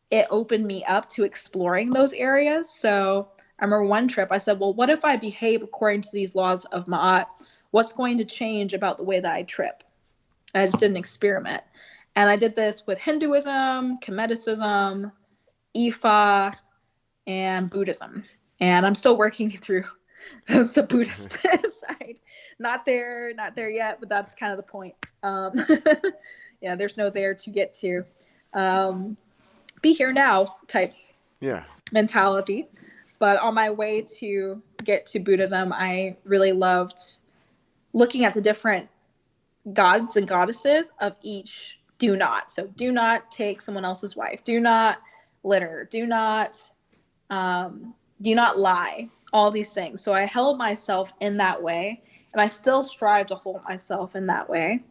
it opened me up to exploring those areas. So I remember one trip I said, well, what if I behave according to these laws of Ma'at? What's going to change about the way that I trip? I just did an experiment. And I did this with Hinduism, Kemeticism, Ifa, and Buddhism. And I'm still working through the Buddhist side. Not there yet, but that's kind of the point. Yeah, there's no there to get to. Be here now type mentality. But on my way to get to Buddhism, I really loved looking at the different gods and goddesses of each do not. So do not take someone else's wife. Do not litter. Do not lie. All these things. So I held myself in that way, and I still strive to hold myself in that way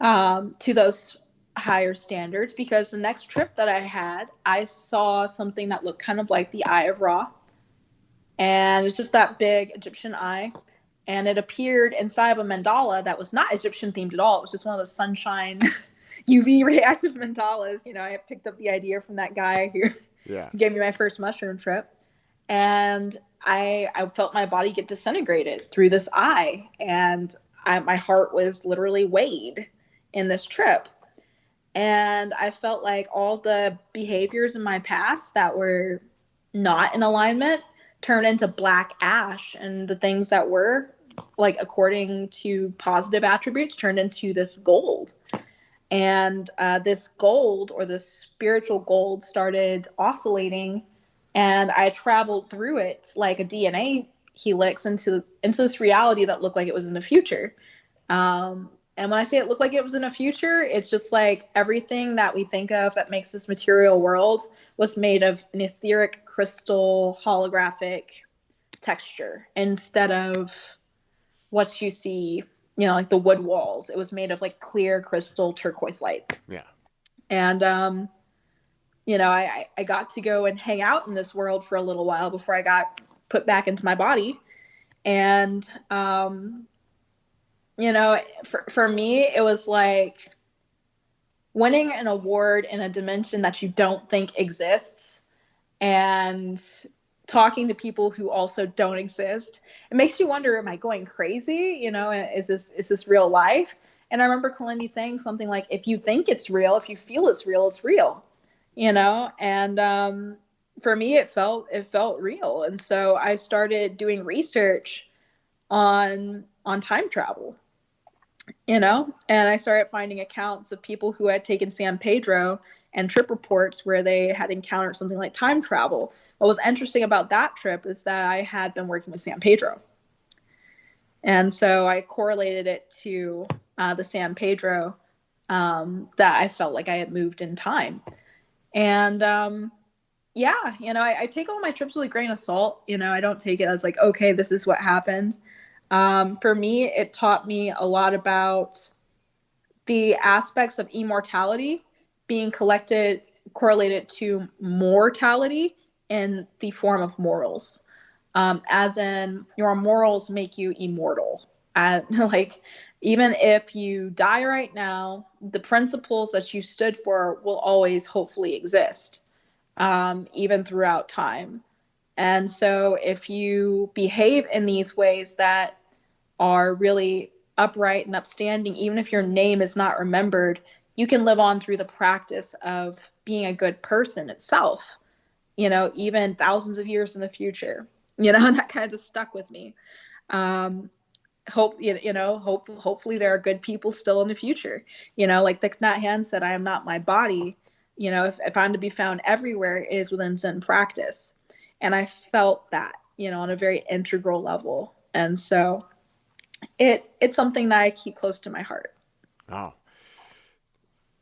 to those higher standards, because the next trip that I had, I saw something that looked kind of like the Eye of Ra. And it's just that big Egyptian eye. And it appeared inside of a mandala that was not Egyptian themed at all. It was just one of those sunshine UV reactive mandalas. You know, I picked up the idea from that guy who gave me my first mushroom trip. And I felt my body get disintegrated through this eye. And my heart was literally weighed in this trip. And I felt like all the behaviors in my past that were not in alignment turned into black ash, and the things that were like according to positive attributes turned into this gold. And this gold, or this spiritual gold, started oscillating, and I traveled through it like a DNA helix into this reality that looked like it was in the future. And when I say it looked like it was in a future, it's just like everything that we think of that makes this material world was made of an etheric crystal holographic texture instead of what you see, you know, like the wood walls. It was made of like clear crystal turquoise light. Yeah. And, you know, I got to go and hang out in this world for a little while before I got put back into my body. And, you know, for me, it was like winning an award in a dimension that you don't think exists and talking to people who also don't exist. It makes you wonder, am I going crazy? You know, is this real life? And I remember Kilindi saying something like, if you think it's real, if you feel it's real, you know? And for me, it felt real. And so I started doing research on time travel. You know, and I started finding accounts of people who had taken San Pedro and trip reports where they had encountered something like time travel. What was interesting about that trip is that I had been working with San Pedro. And so I correlated it to the San Pedro that I felt like I had moved in time. And yeah, you know, I take all my trips with a grain of salt. You know, I don't take it as like, okay, this is what happened. For me, it taught me a lot about the aspects of immortality being correlated to mortality in the form of morals. As in, your morals make you immortal. Like, even if you die right now, the principles that you stood for will always hopefully exist, even throughout time. And so if you behave in these ways that are really upright and upstanding, even if your name is not remembered, you can live on through the practice of being a good person itself, you know, even thousands of years in the future, you know, and that kind of just stuck with me. Hopefully there are good people still in the future, you know, like Thich Nhat Hanh said, I am not my body. You know, if I'm to be found everywhere, it is within Zen practice. And I felt that, you know, on a very integral level. And so it's something that I keep close to my heart. Oh,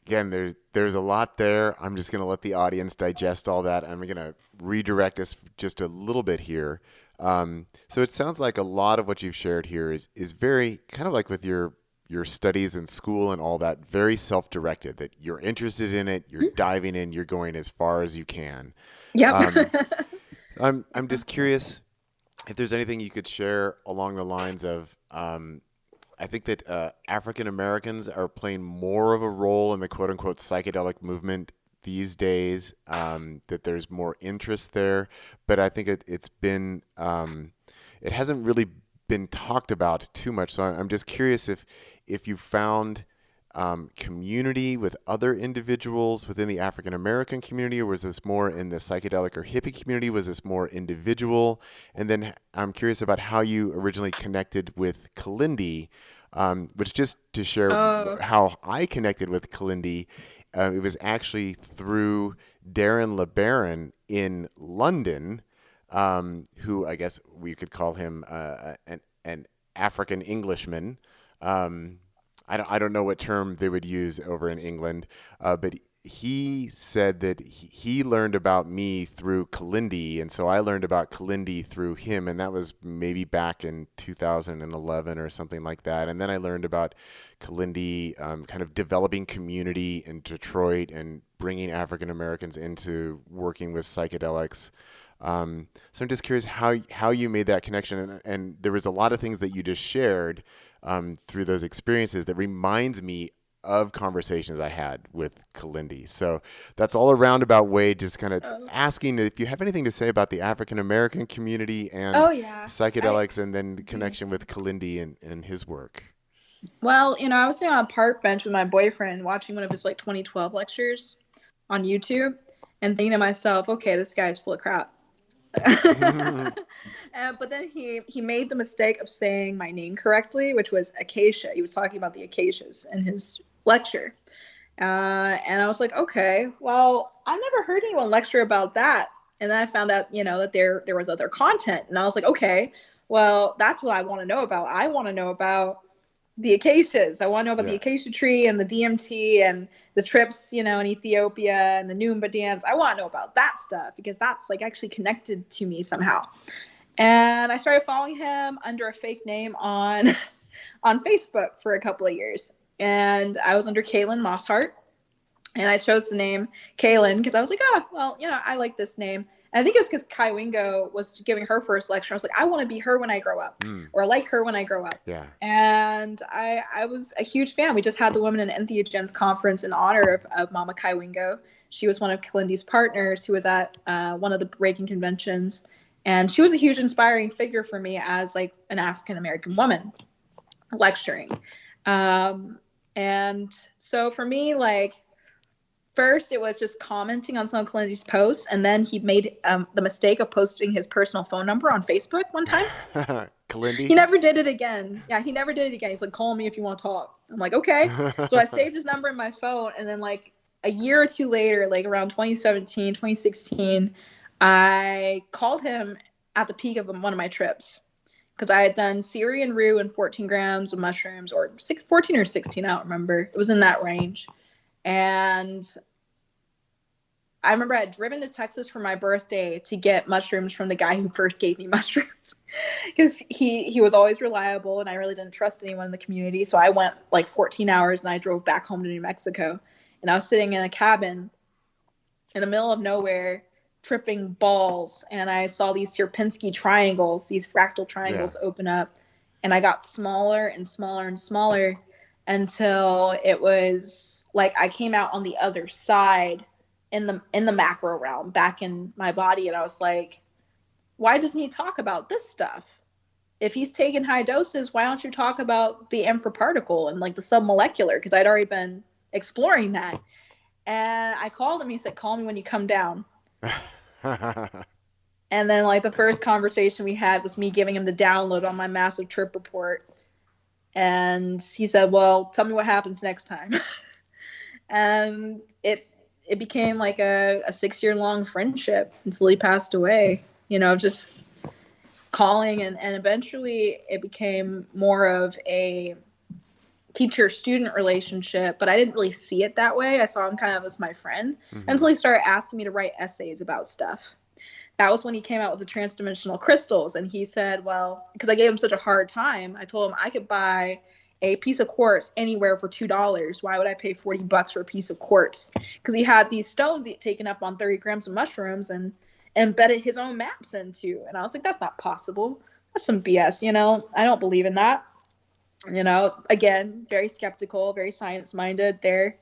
again, there's a lot there. I'm just going to let the audience digest all that. I'm going to redirect us just a little bit here. So it sounds like a lot of what you've shared here is very kind of like with your studies in school and all that, very self-directed, that you're interested in it, you're diving in, you're going as far as you can. Yep. I'm just curious if there's anything you could share along the lines of, I think that African Americans are playing more of a role in the quote unquote psychedelic movement these days, that there's more interest there, but I think it's been, it hasn't really been talked about too much. So I'm just curious if you found community with other individuals within the African American community, or was this more in the psychedelic or hippie community? Was this more individual? And then I'm curious about how you originally connected with Kilindi, which, just to share how I connected with Kilindi, it was actually through Darren LeBaron in London, who I guess we could call him an African Englishman. I don't know what term they would use over in England, but he said that he learned about me through Kilindi, and so I learned about Kilindi through him, and that was maybe back in 2011 or something like that. And then I learned about Kilindi kind of developing community in Detroit and bringing African Americans into working with psychedelics. So I'm just curious how you made that connection, and there was a lot of things that you just shared through those experiences that reminds me of conversations I had with Kilindi. So that's all a roundabout way, just kind of asking if you have anything to say about the African American community and psychedelics, and then the connection with Kilindi and his work. Well, I was sitting on a park bench with my boyfriend watching one of his 2012 lectures on YouTube and thinking to myself, okay, this guy's full of crap. But then he made the mistake of saying my name correctly, which was Acacia. He was talking about the acacias in his lecture. And I was like, okay, well, I've never heard anyone lecture about that. And then I found out, that there was other content. And I was like, okay, well, that's what I want to know about. I want to know about the acacias. I want to know about the acacia tree and the DMT and the trips, in Ethiopia and the Noomba dance. I want to know about that stuff because that's actually connected to me somehow. And I started following him under a fake name on Facebook for a couple of years. And I was under Kaylin Mosshart. And I chose the name Kaylin because I was like, I like this name. And I think it was because Kai Wingo was giving her first lecture. I was like, I want to be her when I grow up, or like her when I grow up. Yeah. And I was a huge fan. We just had the Women in Entheogens conference in honor of Mama Kai Wingo. She was one of Kilindi's partners who was at one of the Reagan conventions. And she was a huge inspiring figure for me as an African-American woman lecturing. And so for me, first, it was just commenting on some of Kilindi's posts, and then he made the mistake of posting his personal phone number on Facebook one time. Kilindi? He never did it again. Yeah, he never did it again. He's like, call me if you want to talk. I'm like, okay. So I saved his number in my phone, and then a year or two later, around 2017, 2016, I called him at the peak of one of my trips because I had done Syrian rue and 14 grams of mushrooms, or 14 or 16, I don't remember. It was in that range. And I remember I had driven to Texas for my birthday to get mushrooms from the guy who first gave me mushrooms because he was always reliable and I really didn't trust anyone in the community. So I went 14 hours and I drove back home to New Mexico. And I was sitting in a cabin in the middle of nowhere tripping balls. And I saw these Sierpinski triangles, these fractal triangles open up. And I got smaller and smaller and smaller until it was I came out on the other side in the macro realm, back in my body. And I was like, why doesn't he talk about this stuff? If he's taking high doses, why don't you talk about the infraparticle and the submolecular? Because I'd already been exploring that. And I called him. He said, call me when you come down. And then the first conversation we had was me giving him the download on my massive trip report. And he said, well, tell me what happens next time. And it became a 6-year-long friendship until he passed away, just calling. And eventually it became more of a teacher-student relationship, but I didn't really see it that way. I saw him kind of as my friend until he started asking me to write essays about stuff. That was when he came out with the transdimensional crystals. And he said, well, because I gave him such a hard time, I told him I could buy a piece of quartz anywhere for $2. Why would I pay $40 for a piece of quartz? Because he had these stones he'd taken up on 30 grams of mushrooms and embedded his own maps into. And I was like, that's not possible. That's some BS, I don't believe in that. Again, very skeptical, very science-minded there.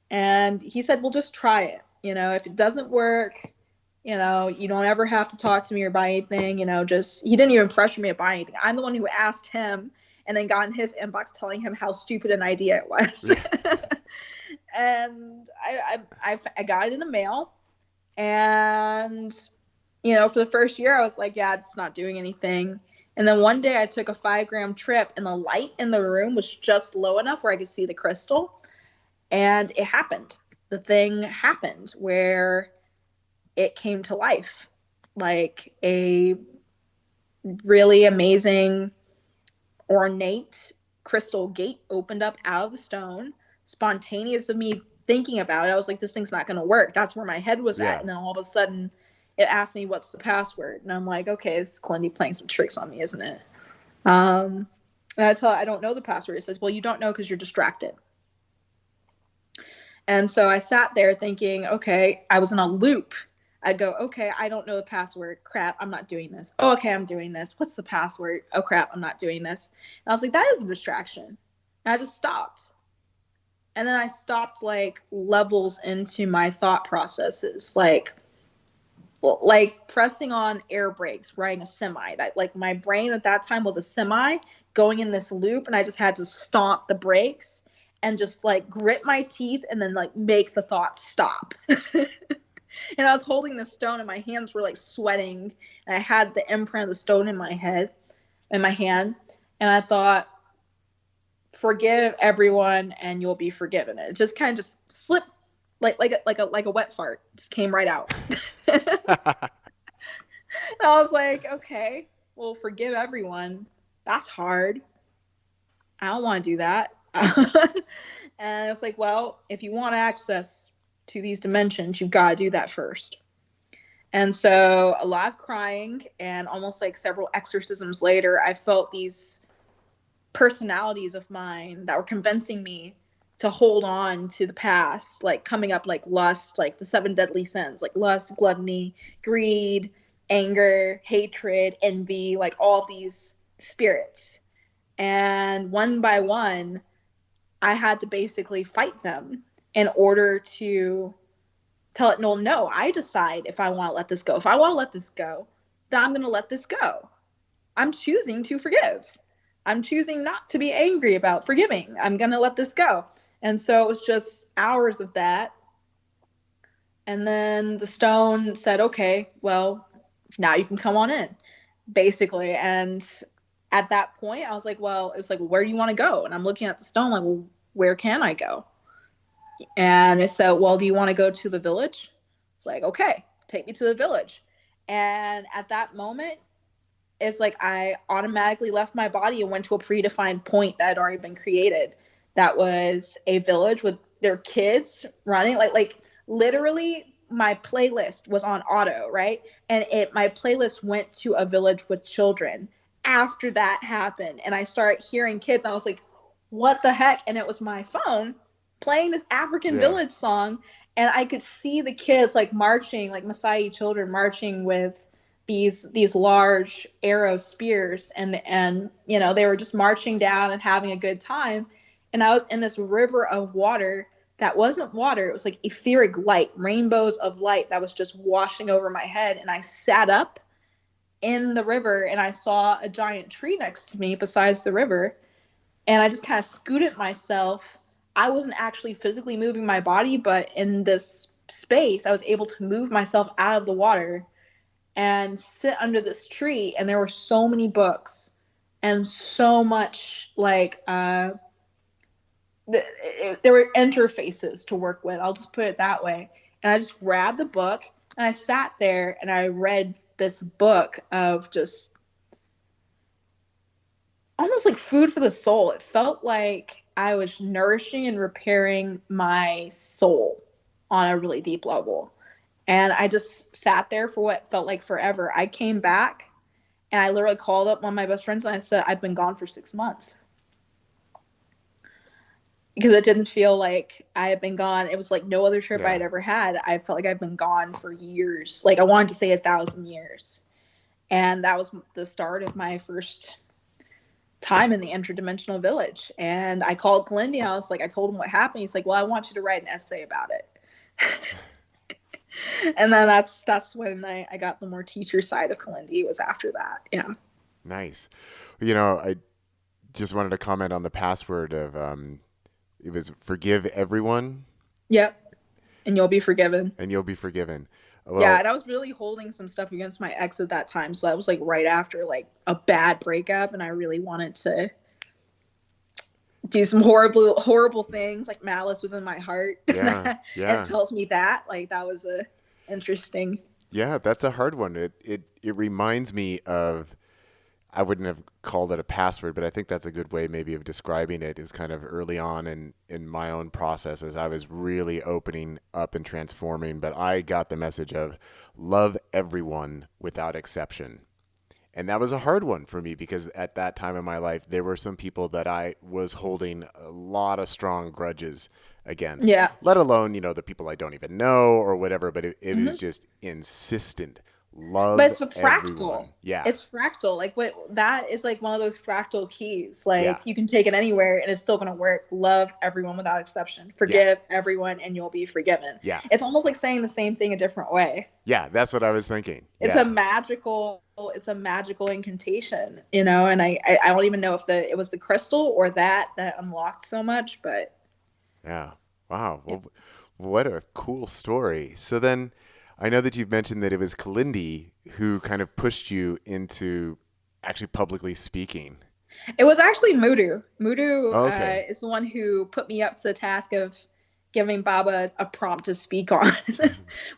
And he said, well, just try it. If it doesn't work, you don't ever have to talk to me or buy anything, he didn't even pressure me to buy anything. I'm the one who asked him and then got in his inbox telling him how stupid an idea it was. And I got it in the mail, and for the first year I was like, yeah, it's not doing anything. And then one day I took a 5-gram trip, and the light in the room was just low enough where I could see the crystal, and it happened. The thing happened where it came to life, like a really amazing, ornate crystal gate opened up out of the stone. Spontaneous of me thinking about it, I was like, this thing's not going to work. That's where my head was at. And then all of a sudden it asked me, what's the password? And I'm like, okay, it's Kilindi playing some tricks on me, isn't it? And I tell her, I don't know the password. It says, well, you don't know because you're distracted. And so I sat there thinking, okay, I was in a loop. I'd go, okay, I don't know the password. Crap, I'm not doing this. Oh, okay, I'm doing this. What's the password? Oh, crap, I'm not doing this. And I was like, that is a distraction. And I just stopped. And then I stopped like levels into my thought processes, like pressing on air brakes, riding a semi. That, like, my brain at that time was a semi going in this loop, and I just had to stomp the brakes and just like grit my teeth and then like make the thoughts stop. And I was holding the stone, and my hands were like sweating, and I had the imprint of the stone in my hand, and I thought, forgive everyone and you'll be forgiven. It just kind of just slipped like a wet fart, just came right out. And I was like, okay, well, forgive everyone. That's hard. I don't want to do that. And I was like, well, if you want access to these dimensions, you've got to do that first. And so a lot of crying, and almost like several exorcisms later, I felt these personalities of mine that were convincing me to hold on to the past, like coming up like lust, like the 7 deadly sins, like lust, gluttony, greed, anger, hatred, envy, like all these spirits. And one by one, I had to basically fight them in order to tell it, no, I decide if I want to let this go. If I want to let this go, then I'm going to let this go. I'm choosing to forgive. I'm choosing not to be angry about forgiving. I'm going to let this go. And so it was just hours of that. And then the stone said, okay, well, now you can come on in, basically. And at that point, I was like, well, it's like, where do you want to go? And I'm looking at the stone like, well, where can I go? And it said, well, do you want to go to the village? It's like, okay, take me to the village. And at that moment, it's like I automatically left my body and went to a predefined point that had already been created. That was a village with their kids running. Like literally my playlist was on auto, right? And my playlist went to a village with children after that happened. And I started hearing kids. And I was like, what the heck? And it was my phone playing this African village song. And I could see the kids like marching, like Maasai children marching with these large arrow spears, and they were just marching down and having a good time. And I was in this river of water that wasn't water. It was like etheric light, rainbows of light that was just washing over my head. And I sat up in the river, and I saw a giant tree next to me besides the river. And I just kind of scooted myself. I wasn't actually physically moving my body, but in this space, I was able to move myself out of the water and sit under this tree. And there were so many books and so much like there were interfaces to work with, I'll just put it that way. And I just grabbed a book, and I sat there and I read this book of just almost like food for the soul. It felt like I was nourishing and repairing my soul on a really deep level. And I just sat there for what felt like forever. I came back, and I literally called up one of my best friends, and I said, I've been gone for 6 months. Because it didn't feel like I had been gone. It was like no other trip I had ever had. I felt like I'd been gone for years. Like I wanted to say 1,000 years. And that was the start of my first time in the interdimensional village. And I called Kilindi. I was like, I told him what happened. He's like, well, I want you to write an essay about it. And then that's when I got the more teacher side of Kilindi. It was after that. Yeah. Nice. You know, just wanted to comment on the password of it was forgive everyone Yep. And you'll be forgiven. and you'll be forgiven. Yeah, Well, and I was really holding some stuff against my ex at that time. So that was like right after like a bad breakup, and I really wanted to do some horrible things. Like malice was in my heart. yeah, And it yeah. tells me that. Like that was a interesting. Yeah, that's a hard one. It reminds me of I wouldn't have called it a password, but I think that's a good way maybe of describing it is kind of early on in my own process as I was really opening up and transforming, but I got the message of love everyone without exception. And that was a hard one for me because at that time in my life, there were some people that I was holding a lot of strong grudges against, Yeah. let alone, the people I don't even know or whatever, but it was Hmm. just insistent. But Love it's fractal. everyone. Yeah. It's fractal. Like what that is like one of those fractal keys. Like Yeah. you can take it anywhere and it's still gonna work. Love everyone without exception. Yeah. Forgive everyone and you'll be forgiven. Yeah. It's almost like saying the same thing a different way. Yeah. That's what I was thinking. It's Yeah. a magical incantation, you know, and I don't even know if it was the crystal or that unlocked so much, but Yeah. Wow. yeah. Well, what a cool story. So then I know that you've mentioned that it was Kilindi who kind of pushed you into actually publicly speaking. It was actually Mudu. Mudu Okay. is the one who put me up to the task of giving Baba a prompt to speak on.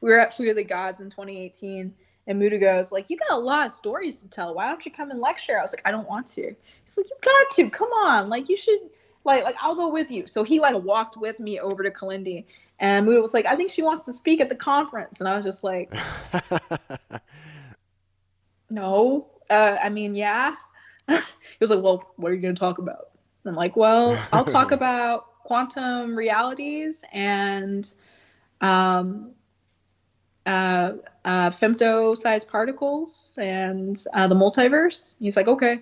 We were at Food of the Gods in 2018, and Mudu goes like, "You got a lot of stories to tell. Why don't you come and lecture?" I was like, "I don't want to." He's like, "You got to. Come on. Like you should. Like I'll go with you." So he like walked with me over to Kalindi, and Mudu was like, "I think she wants to speak at the conference," and I was just like, "No. I mean, yeah." He was like, "Well, what are you going to talk about?" And I'm like, "Well, I'll talk about quantum realities and um, femto-sized particles and the multiverse." He's like, "Okay."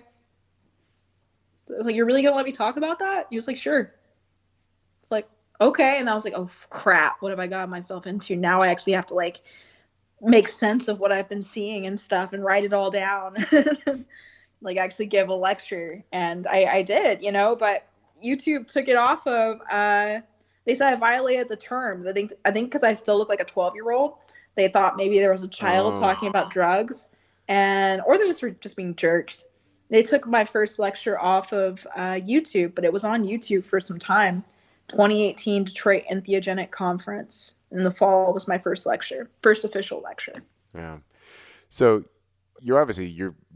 I was like, "You're really going to let me talk about that?" He was like, "Sure." It's like, "Okay." And I was like, "Oh, crap. What have I got myself into? Now I actually have to like make sense of what I've been seeing and stuff and write it all down." Like actually give a lecture, and I did, you know, but YouTube took it off of they said I violated the terms. I think because I still look like a 12-year-old, they thought maybe there was a child Oh, talking about drugs, and or they're just being jerks. They took my first lecture off of YouTube, but it was on YouTube for some time. 2018 Detroit Entheogenic Conference in the fall was my first lecture, first official lecture. yeah. So you're obviously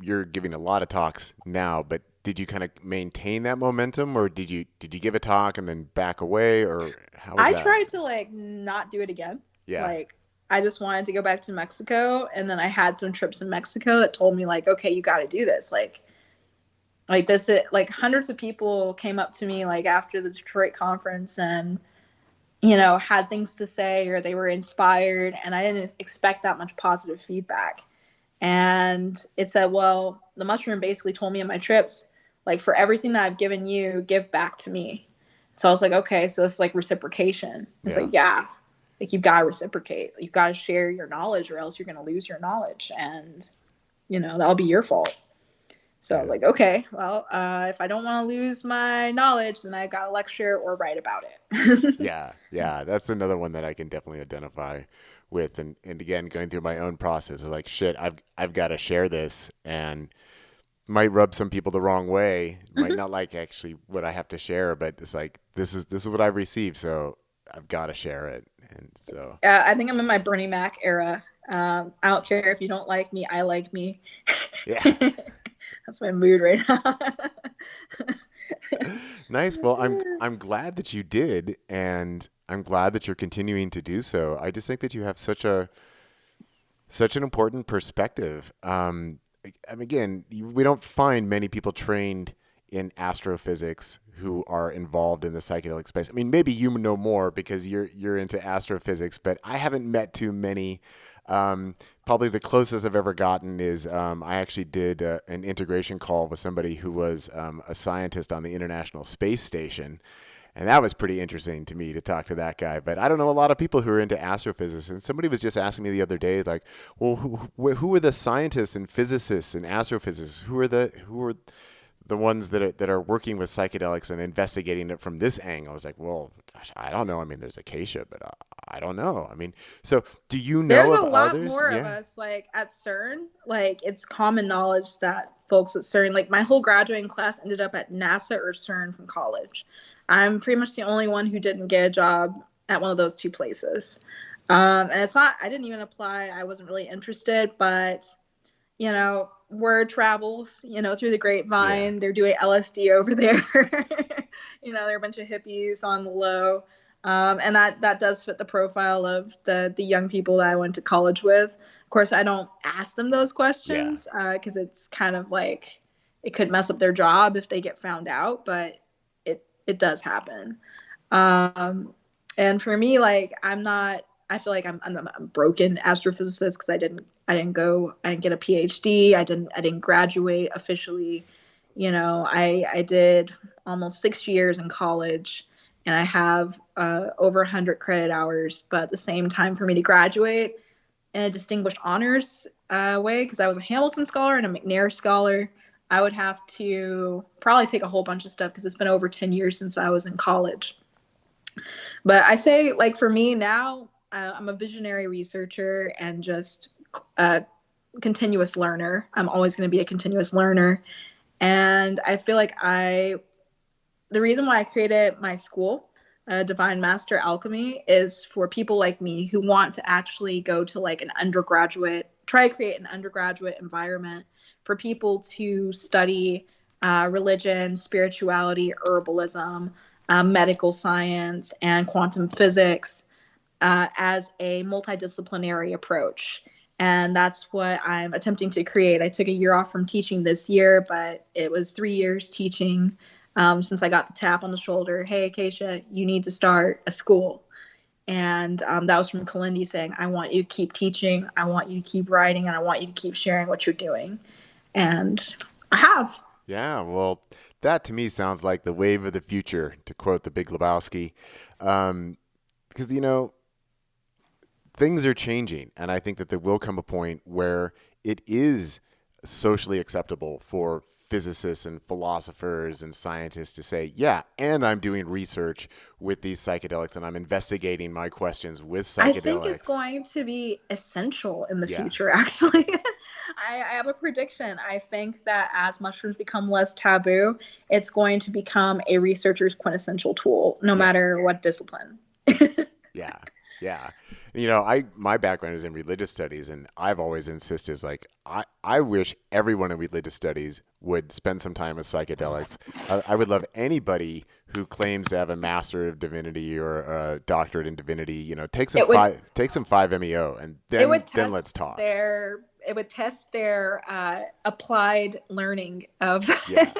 you're giving a lot of talks now, but did you kind of maintain that momentum, or did you give a talk and then back away, or how was I that? tried to like not do it again. Yeah. Like I just wanted to go back to Mexico, and then I had some trips in Mexico that told me like, okay, you got to do this. Like this like hundreds of people came up to me like after the Detroit conference and had things to say or they were inspired, and I didn't expect that much positive feedback. And it said, well, the mushroom basically told me in my trips, like, for everything that I've given you, give back to me. So I was like, okay, so it's like reciprocation. It's Yeah. like, yeah, like you've got to reciprocate. You've got to share your knowledge or else you're going to lose your knowledge. And, that'll be your fault. So I was Yeah. like, okay, well, if I don't want to lose my knowledge, then I got to lecture or write about it. Yeah, yeah, that's another one that I can definitely identify with, and again, going through my own process is like, shit, I've got to share this, and might rub some people the wrong way, might Mhm. not like actually what I have to share, but it's like this is what I've received, so I've got to share it, and so I think I'm in my Bernie Mac era. I don't care if you don't like me, I like me. yeah. That's my mood right now. Nice. Well, I'm glad that you did, and I'm glad that you're continuing to do so. I just think that you have such an important perspective. I mean, again, we don't find many people trained in astrophysics who are involved in the psychedelic space. I mean, maybe you know more because you're into astrophysics, but I haven't met too many. Probably the closest I've ever gotten is I actually did an integration call with somebody who was a scientist on the International Space Station. And that was pretty interesting to me to talk to that guy. But I don't know a lot of people who are into astrophysics. And somebody was just asking me the other day, like, well, who are the scientists and physicists and astrophysicists? Who are the ones that are working with psychedelics and investigating it from this angle is like, well, gosh, I don't know. I mean, there's Acacia, but I don't know. I mean, so do you know There's a of lot others? more of Yeah. us, like at CERN. Like it's common knowledge that folks at CERN, like my whole graduating class ended up at NASA or CERN from college. I'm pretty much the only one who didn't get a job at one of those two places. And it's not, I didn't even apply. I wasn't really interested, but word travels, through the Yeah. grapevine. They're doing LSD over there. There are a bunch of hippies on the low. And that does fit the profile of the young people that I went to college with. Of course, I don't ask them those Yeah. questions because it's kind of like it could mess up their job if they get found out, but it does happen. And for me, like I feel like I'm a broken astrophysicist because I didn't get a PhD. I didn't graduate officially. I did almost 6 years in college, and I have over 100 credit hours. But at the same time, for me to graduate in a distinguished honors way, because I was a Hamilton scholar and a McNair scholar, I would have to probably take a whole bunch of stuff because it's been over 10 years since I was in college. But I say, like, for me now, I'm a visionary researcher and just a continuous learner. I'm always going to be a continuous learner. And I feel like the reason why I created my school, Divine Master Alchemy, is for people like me who want to actually go to like try to create an undergraduate environment for people to study religion, spirituality, herbalism, medical science, and quantum physics as a multidisciplinary approach. And that's what I'm attempting to create. I took a year off from teaching this year, but it was 3 years teaching since I got the tap on the shoulder. Hey, Acacia, you need to start a school. And that was from Kilindi saying, I want you to keep teaching, I want you to keep writing, and I want you to keep sharing what you're doing. And I have. Yeah. Well, that to me sounds like the wave of the future, to quote the Big Lebowski. Because, things are changing, and I think that there will come a point where it is socially acceptable for physicists and philosophers and scientists to say, yeah, and I'm doing research with these psychedelics and I'm investigating my questions with I think it's psychedelics. going to be essential in the Yeah. future, actually. I have a prediction. I think that as mushrooms become less taboo, it's going to become a researcher's quintessential tool, no Yeah. matter what discipline. Yeah. Yeah. My background is in religious studies, and I've always insisted is like, I wish everyone in religious studies would spend some time with psychedelics. I would love anybody who claims to have a master of divinity or a doctorate in divinity, take some It would take some 5-MeO and it would then test let's talk. their applied learning of Yeah.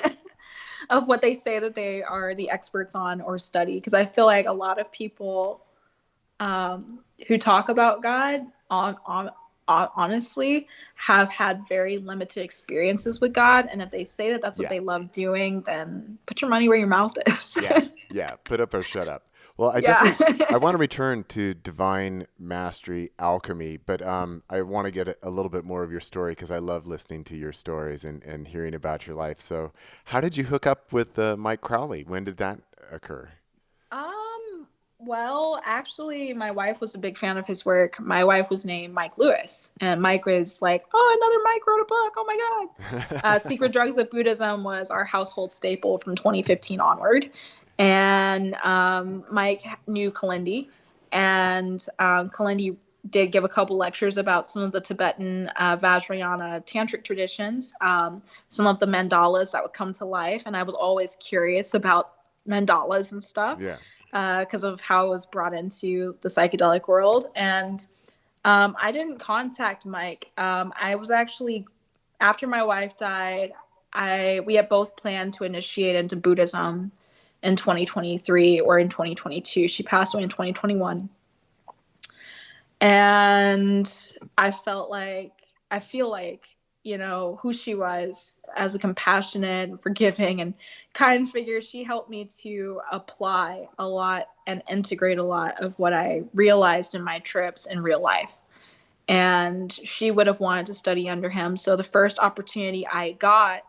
of what they say that they are the experts on or study. Because I feel like a lot of people who talk about God honestly have had very limited experiences with God, and if they say that that's what Yeah. they love doing, then put your money where your mouth is. Yeah. Yeah. Put up or shut up. Well, Yeah. I want to return to divine mastery alchemy, but I want to get a little bit more of your story because I love listening to your stories and hearing about your life. So how did you hook up with Mike Crowley? When did that occur? Well, actually, my wife was a big fan of his work. My wife was named Mike Lewis, and Mike was like, "Oh, another Mike wrote a book. Oh my God." Secret Drugs of Buddhism was our household staple from 2015 onward. And Mike knew Kilindi, and Kilindi did give a couple lectures about some of the Tibetan Vajrayana tantric traditions, some of the mandalas that would come to life. And I was always curious about mandalas and stuff Yeah. because of how it was brought into the psychedelic world. And I didn't contact Mike. I was actually, after my wife died, we had both planned to initiate into Buddhism in 2023 or in 2022. She passed away in 2021. And I feel like, who she was as a compassionate, forgiving, and kind figure, she helped me to apply a lot and integrate a lot of what I realized in my trips in real life. And she would have wanted to study under him. So the first opportunity I got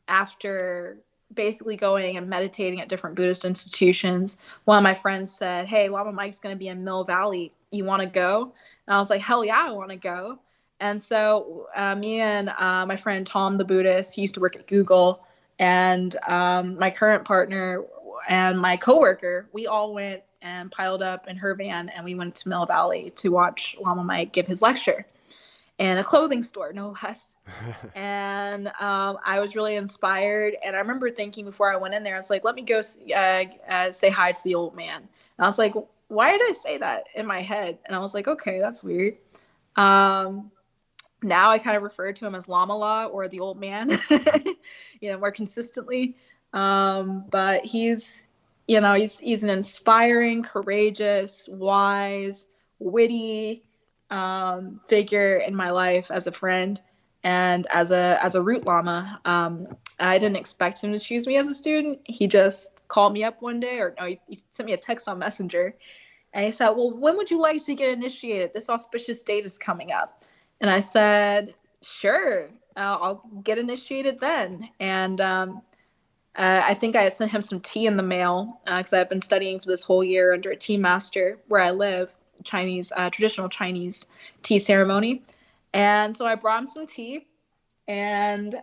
after basically going and meditating at different Buddhist institutions, one of my friends said, "Hey, Lama Mike's going to be in Mill Valley. You want to go?" And I was like, "Hell yeah, I want to go." And so me and my friend Tom, the Buddhist, he used to work at Google, and my current partner and my coworker, we all went and piled up in her van, and we went to Mill Valley to watch Lama Mike give his lecture in a clothing store, no less. And I was really inspired. And I remember thinking before I went in there, I was like, let me go say hi to the old man. And I was like, why did I say that in my head? And I was like, okay, that's weird. Now I kind of refer to him as Lama La, or the old man, more consistently. But he's an inspiring, courageous, wise, witty figure in my life as a friend and as a root Lama. I didn't expect him to choose me as a student. He just called me up one day, or no, he sent me a text on Messenger, and he said, "Well, when would you like to get initiated? This auspicious date is coming up." And I said, "Sure, I'll get initiated then." And I think I had sent him some tea in the mail because I've been studying for this whole year under a tea master where I live, Chinese, traditional Chinese tea ceremony. And so I brought him some tea, and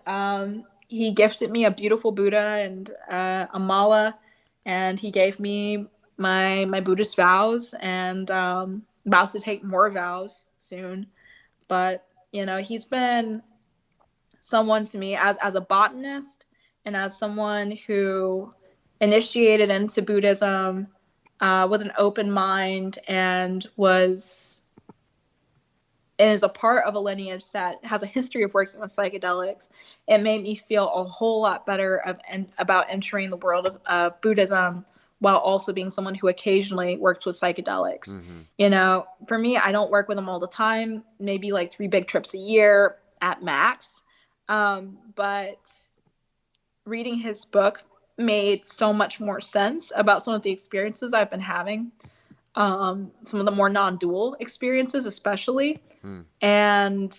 he gifted me a beautiful Buddha and a mala, and he gave me my Buddhist vows, and about to take more vows soon. But he's been someone to me as a botanist and as someone who initiated into Buddhism with an open mind and is a part of a lineage that has a history of working with psychedelics. It made me feel a whole lot better about entering the world of Buddhism, while also being someone who occasionally works with psychedelics. Mm-hmm. For me, I don't work with them all the time, maybe like 3 big trips a year at max. But reading his book made so much more sense about some of the experiences I've been having. Some of the more non-dual experiences, especially. And,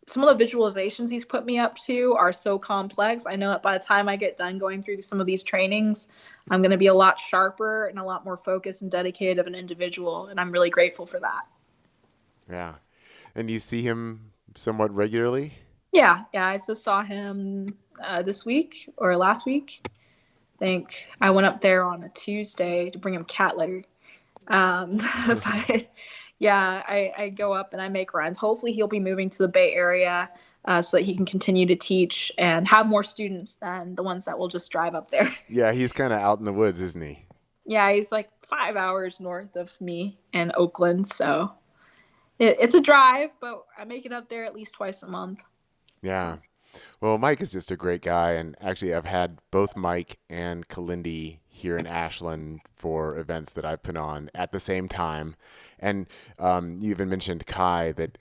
some of the visualizations he's put me up to are so complex. I know that by the time I get done going through some of these trainings, I'm going to be a lot sharper and a lot more focused and dedicated of an individual. And I'm really grateful for that. Yeah. And you see him somewhat regularly? Yeah. I just saw him this week or last week. I think I went up there on a Tuesday to bring him cat litter. But yeah, I go up and I make runs. Hopefully he'll be moving to the Bay Area so that he can continue to teach and have more students than the ones that will just drive up there. Yeah, he's kind of out in the woods, isn't he? Yeah, he's like 5 hours north of me in Oakland. So it's a drive, but I make it up there at least twice a month. Yeah. So. Well, Mike is just a great guy. And actually, I've had both Mike and Kilindi here in Ashland for events that I've put on at the same time. And you even mentioned Kai, that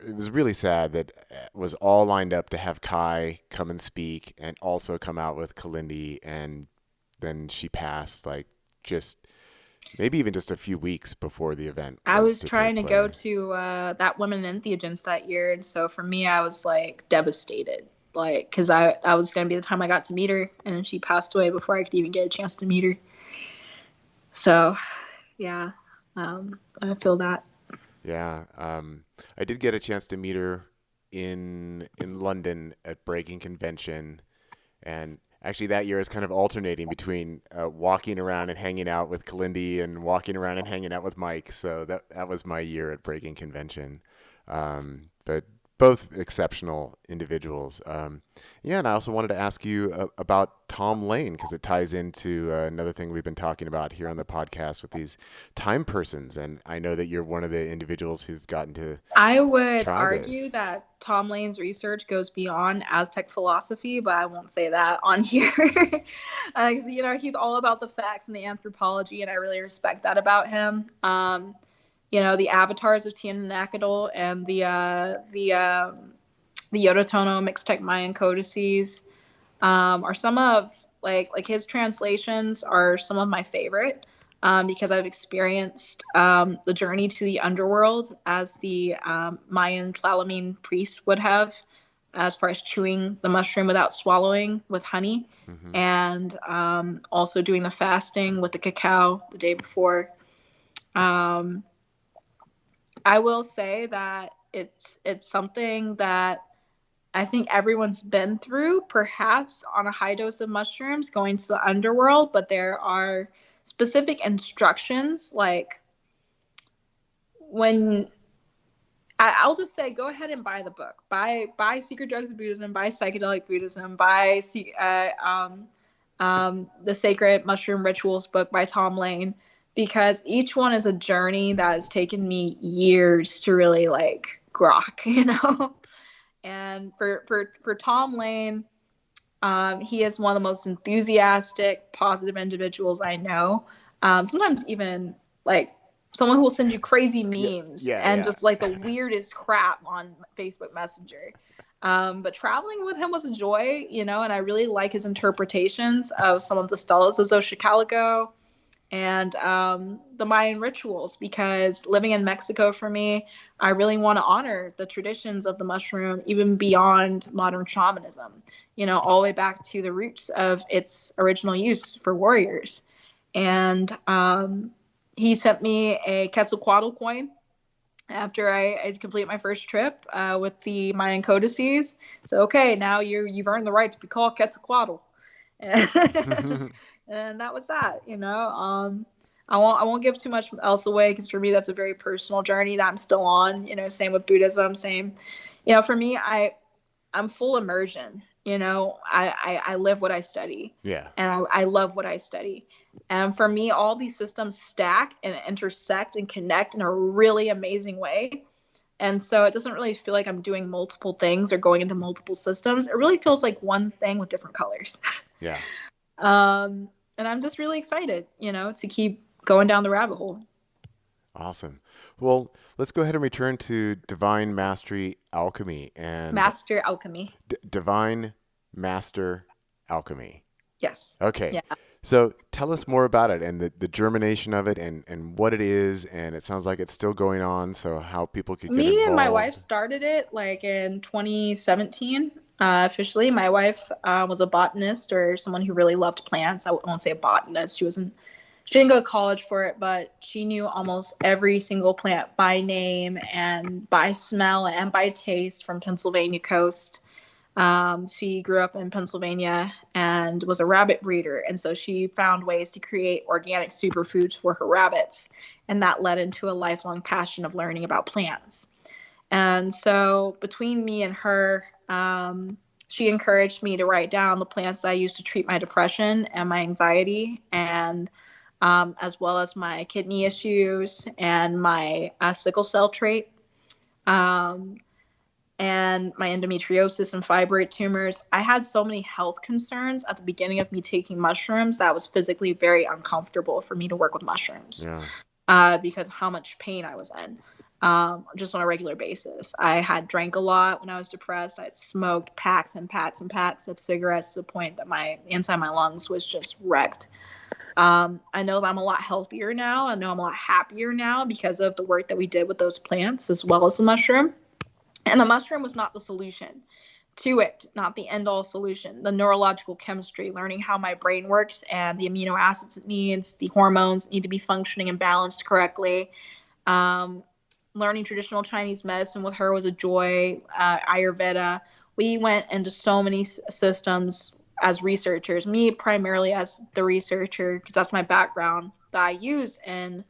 it was really sad that it was all lined up to have Kai come and speak and also come out with Kilindi. And then she passed just maybe even just a few weeks before the event. I was trying to go to that Women in Entheogens that year. And so for me, I was devastated. Because I was going to be the time I got to meet her, and she passed away before I could even get a chance to meet her. So, yeah, I feel that. Yeah, I did get a chance to meet her in London at Breaking Convention, and actually that year is kind of alternating between walking around and hanging out with Kilindi and walking around and hanging out with Mike. So that was my year at Breaking Convention. But both exceptional individuals. Yeah, and I also wanted to ask you about Tom Lane, because it ties into another thing we've been talking about here on the podcast with these time persons. And I know that you're one of the individuals who've gotten to I would argue that Tom Lane's research goes beyond Aztec philosophy, but I won't say that on here. He's all about the facts and the anthropology, and I really respect that about him. The avatars of Tiahuanacoatl and the Yodotono Mixtec Mayan codices are some of his translations are some of my favorite because I've experienced the journey to the underworld as the Mayan Tlalamine priests would have as far as chewing the mushroom without swallowing with honey, and also doing the fasting with the cacao the day before. I will say that it's something that I think everyone's been through, perhaps on a high dose of mushrooms, going to the underworld, but there are specific instructions. Like, when I'll just say, go ahead and buy the book. Buy Secret Drugs of Buddhism, buy Psychedelic Buddhism, buy the Sacred Mushroom Rituals book by Tom Lane, because each one is a journey that has taken me years to really like grok, you know? And for Tom Lane, he is one of the most enthusiastic, positive individuals I know. Sometimes even like someone who will send you crazy memes and just like the weirdest crap on Facebook Messenger. But traveling with him was a joy, you know, and I really like his interpretations of some of the stelas of Xochicalco and the Mayan rituals, because living in Mexico for me, I really want to honor the traditions of the mushroom, even beyond modern shamanism, you know, all the way back to the roots of its original use for warriors. And he sent me a Quetzalcoatl coin after I complete my first trip with the Mayan codices. So, okay, now you've earned the right to be called Quetzalcoatl. And that was that, you know. I won't give too much else away, because for me that's a very personal journey that I'm still on, you know. Same with Buddhism, same, you know, for me, I'm full immersion, you know. I live what I study, and I love what I study. And for me, all these systems stack and intersect and connect in a really amazing way. And so it doesn't really feel like I'm doing multiple things or going into multiple systems. It really feels like one thing with different colors. Yeah. And I'm just really excited, you know, to keep going down the rabbit hole. Awesome. Well, let's go ahead and return to Divine Mastery Alchemy and Master Alchemy. Divine Master Alchemy. Yes. Okay. Yeah. So tell us more about it and the germination of it and what it is. And it sounds like it's still going on. So how people could get involved. Me and my wife started it like in 2017. Officially, my wife was a botanist, or someone who really loved plants. I won't say a botanist. She didn't go to college for it, but she knew almost every single plant by name and by smell and by taste from Pennsylvania coast. She grew up in Pennsylvania and was a rabbit breeder. And so she found ways to create organic superfoods for her rabbits. And that led into a lifelong passion of learning about plants. And so between me and her, she encouraged me to write down the plants I used to treat my depression and my anxiety, and as well as my kidney issues and my sickle cell trait, and my endometriosis and fibroid tumors. I had so many health concerns at the beginning of me taking mushrooms that was physically very uncomfortable for me to work with mushrooms, because of how much pain I was in. Just on a regular basis. I had drank a lot when I was depressed. I had smoked packs and packs and packs of cigarettes to the point that my inside my lungs was just wrecked. I know that I'm a lot healthier now. I know I'm a lot happier now because of the work that we did with those plants as well as the mushroom. And the mushroom was not the solution to it, not the end-all solution. The neurological chemistry, learning how my brain works and the amino acids it needs, the hormones need to be functioning and balanced correctly. Learning traditional Chinese medicine with her was a joy. Ayurveda. We went into so many systems as researchers. Me primarily as the researcher, because that's my background that I use in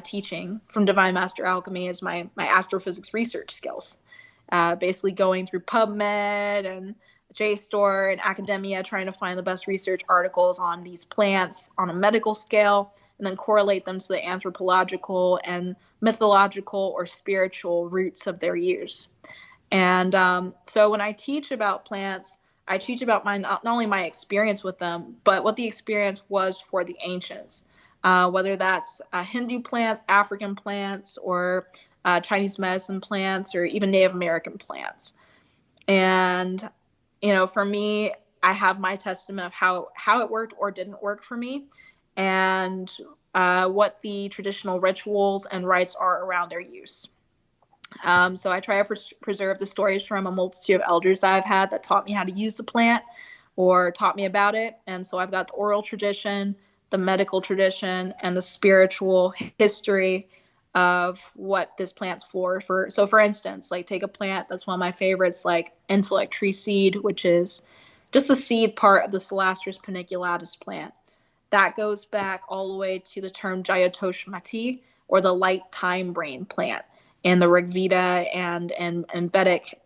teaching from Divine Master Alchemy is my astrophysics research skills. Basically going through PubMed and JSTOR and academia, trying to find the best research articles on these plants on a medical scale, and then correlate them to the anthropological and mythological or spiritual roots of their use. And so when I teach about plants, I teach about not only my experience with them, but what the experience was for the ancients, whether that's Hindu plants, African plants, or Chinese medicine plants, or even Native American plants. And, you know, for me, I have my testament of how it worked or didn't work for me, and what the traditional rituals and rites are around their use. So I try to preserve the stories from a multitude of elders that I've had that taught me how to use the plant or taught me about it. And so I've got the oral tradition, the medical tradition, and the spiritual history of what this plant's for. So for instance, like take a plant that's one of my favorites, like intellect tree seed, which is just the seed part of the Celastrus paniculatus plant. That goes back all the way to the term Jyotoshmati, or the light time brain plant, in the Rig Veda and Vedic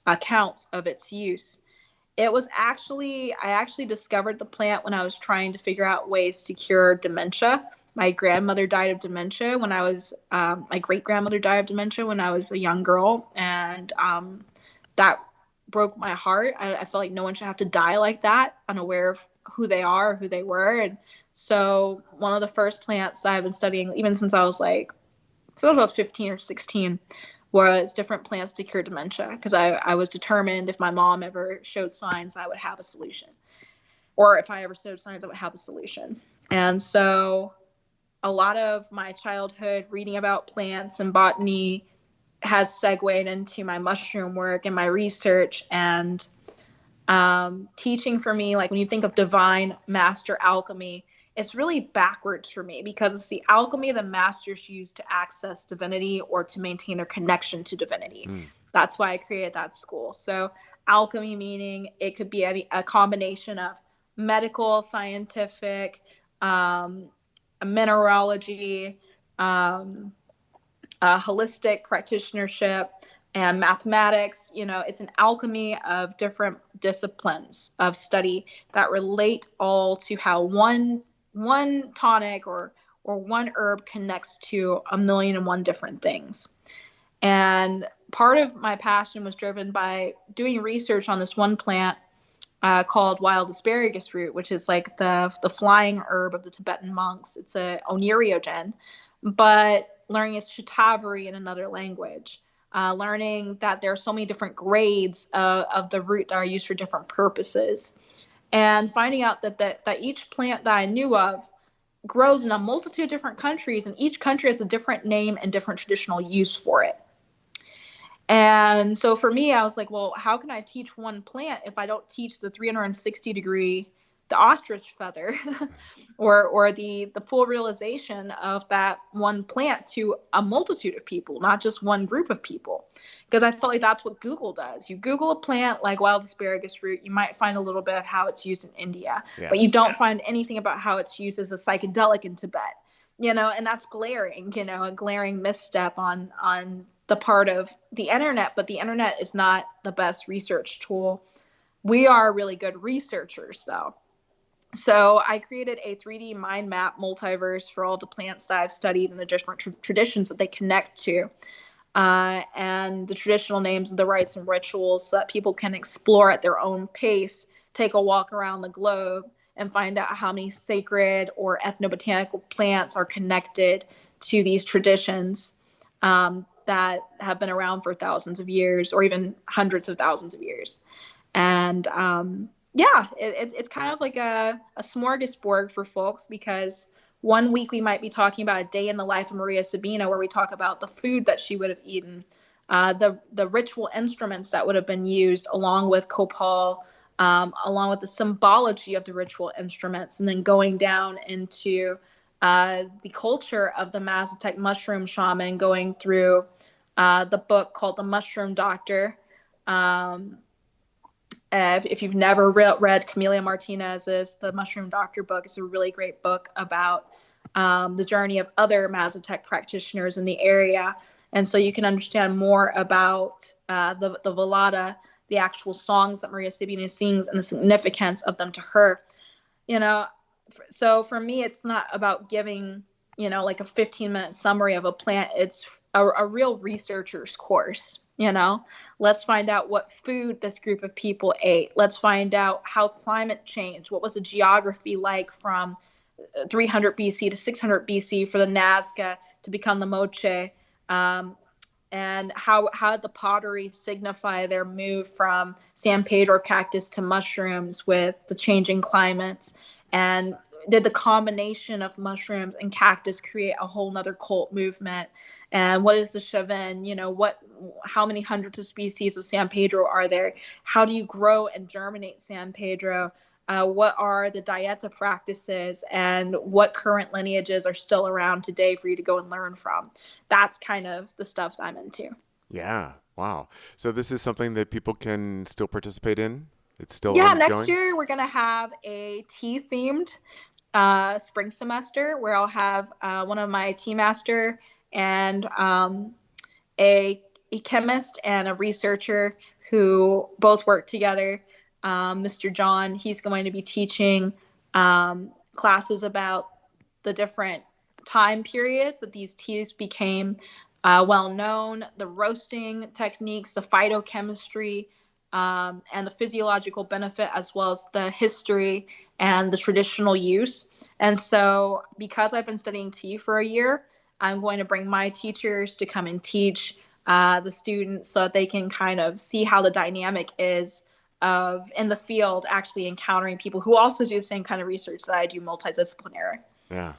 accounts of its use. I actually discovered the plant when I was trying to figure out ways to cure dementia. My grandmother died of dementia when I was, my great grandmother died of dementia when I was a young girl. And that broke my heart. I felt like no one should have to die like that, unaware of who they are, or who they were. And so one of the first plants I've been studying, even since I was like, so I was 15 or 16, was different plants to cure dementia, because I was determined if my mom ever showed signs, I would have a solution. Or if I ever showed signs, I would have a solution. And so a lot of my childhood reading about plants and botany has segued into my mushroom work and my research. And teaching for me, like when you think of divine master alchemy, it's really backwards for me, because it's the alchemy the masters use to access divinity or to maintain their connection to divinity. That's why I created that school. So alchemy meaning it could be a combination of medical, scientific, mineralogy, holistic practitionership, and mathematics. It's an alchemy of different disciplines of study that relate all to how one tonic or one herb connects to 1,000,001 different things. And part of my passion was driven by doing research on this one plant called wild asparagus root, which is like the flying herb of the Tibetan monks. It's a oniriogen, but learning its Shatavari in another language. Learning that there are so many different grades of the root that are used for different purposes. And finding out that each plant that I knew of grows in a multitude of different countries, and each country has a different name and different traditional use for it. And so for me, I was like, well, how can I teach one plant if I don't teach the 360-degree, the ostrich feather, or the full realization of that one plant to a multitude of people, not just one group of people? Because I felt like that's what Google does. You Google a plant like wild asparagus root, you might find a little bit of how it's used in India, but you don't find anything about how it's used as a psychedelic in Tibet. And that's glaring, a glaring misstep on the part of the internet. But the internet is not the best research tool. We are really good researchers, though. So I created a 3D mind map multiverse for all the plants that I've studied and the different traditions that they connect to, and the traditional names of the rites and rituals, so that people can explore at their own pace, take a walk around the globe, and find out how many sacred or ethnobotanical plants are connected to these traditions that have been around for thousands of years, or even hundreds of thousands of years. And it's kind of like a smorgasbord for folks, because one week we might be talking about a day in the life of Maria Sabina, where we talk about the food that she would have eaten, the ritual instruments that would have been used, along with copal, along with the symbology of the ritual instruments, and then going down into the culture of the Mazatec mushroom shaman, going through the book called The Mushroom Doctor. If you've never read Camelia Martinez's The Mushroom Doctor book, it's a really great book about the journey of other Mazatec practitioners in the area. And so you can understand more about the Velada, the actual songs that Maria Sabina sings, and the significance of them to her. So for me, it's not about giving, like a 15-minute summary of a plant. It's a real researcher's course. Let's find out what food this group of people ate. Let's find out how climate changed. What was the geography like from 300 BC to 600 BC for the Nazca to become the Moche? And how did the pottery signify their move from San Pedro cactus to mushrooms with the changing climates? And did the combination of mushrooms and cactus create a whole nother cult movement? And what is the Chevin? How many hundreds of species of San Pedro are there? How do you grow and germinate San Pedro? What are the dieta practices, and what current lineages are still around today for you to go and learn from? That's kind of the stuff I'm into. Yeah. Wow. So this is something that people can still participate in? It's still Yeah, ongoing? next year we're going to have a tea-themed spring semester where I'll have one of my tea master and a chemist and a researcher who both work together. Mr. John, he's going to be teaching classes about the different time periods that these teas became well known, the roasting techniques, the phytochemistry, and the physiological benefit, as well as the history and the traditional use. And so because I've been studying tea for a year, I'm going to bring my teachers to come and teach the students so that they can kind of see how the dynamic is of in the field actually encountering people who also do the same kind of research that I do, multidisciplinary. Yeah.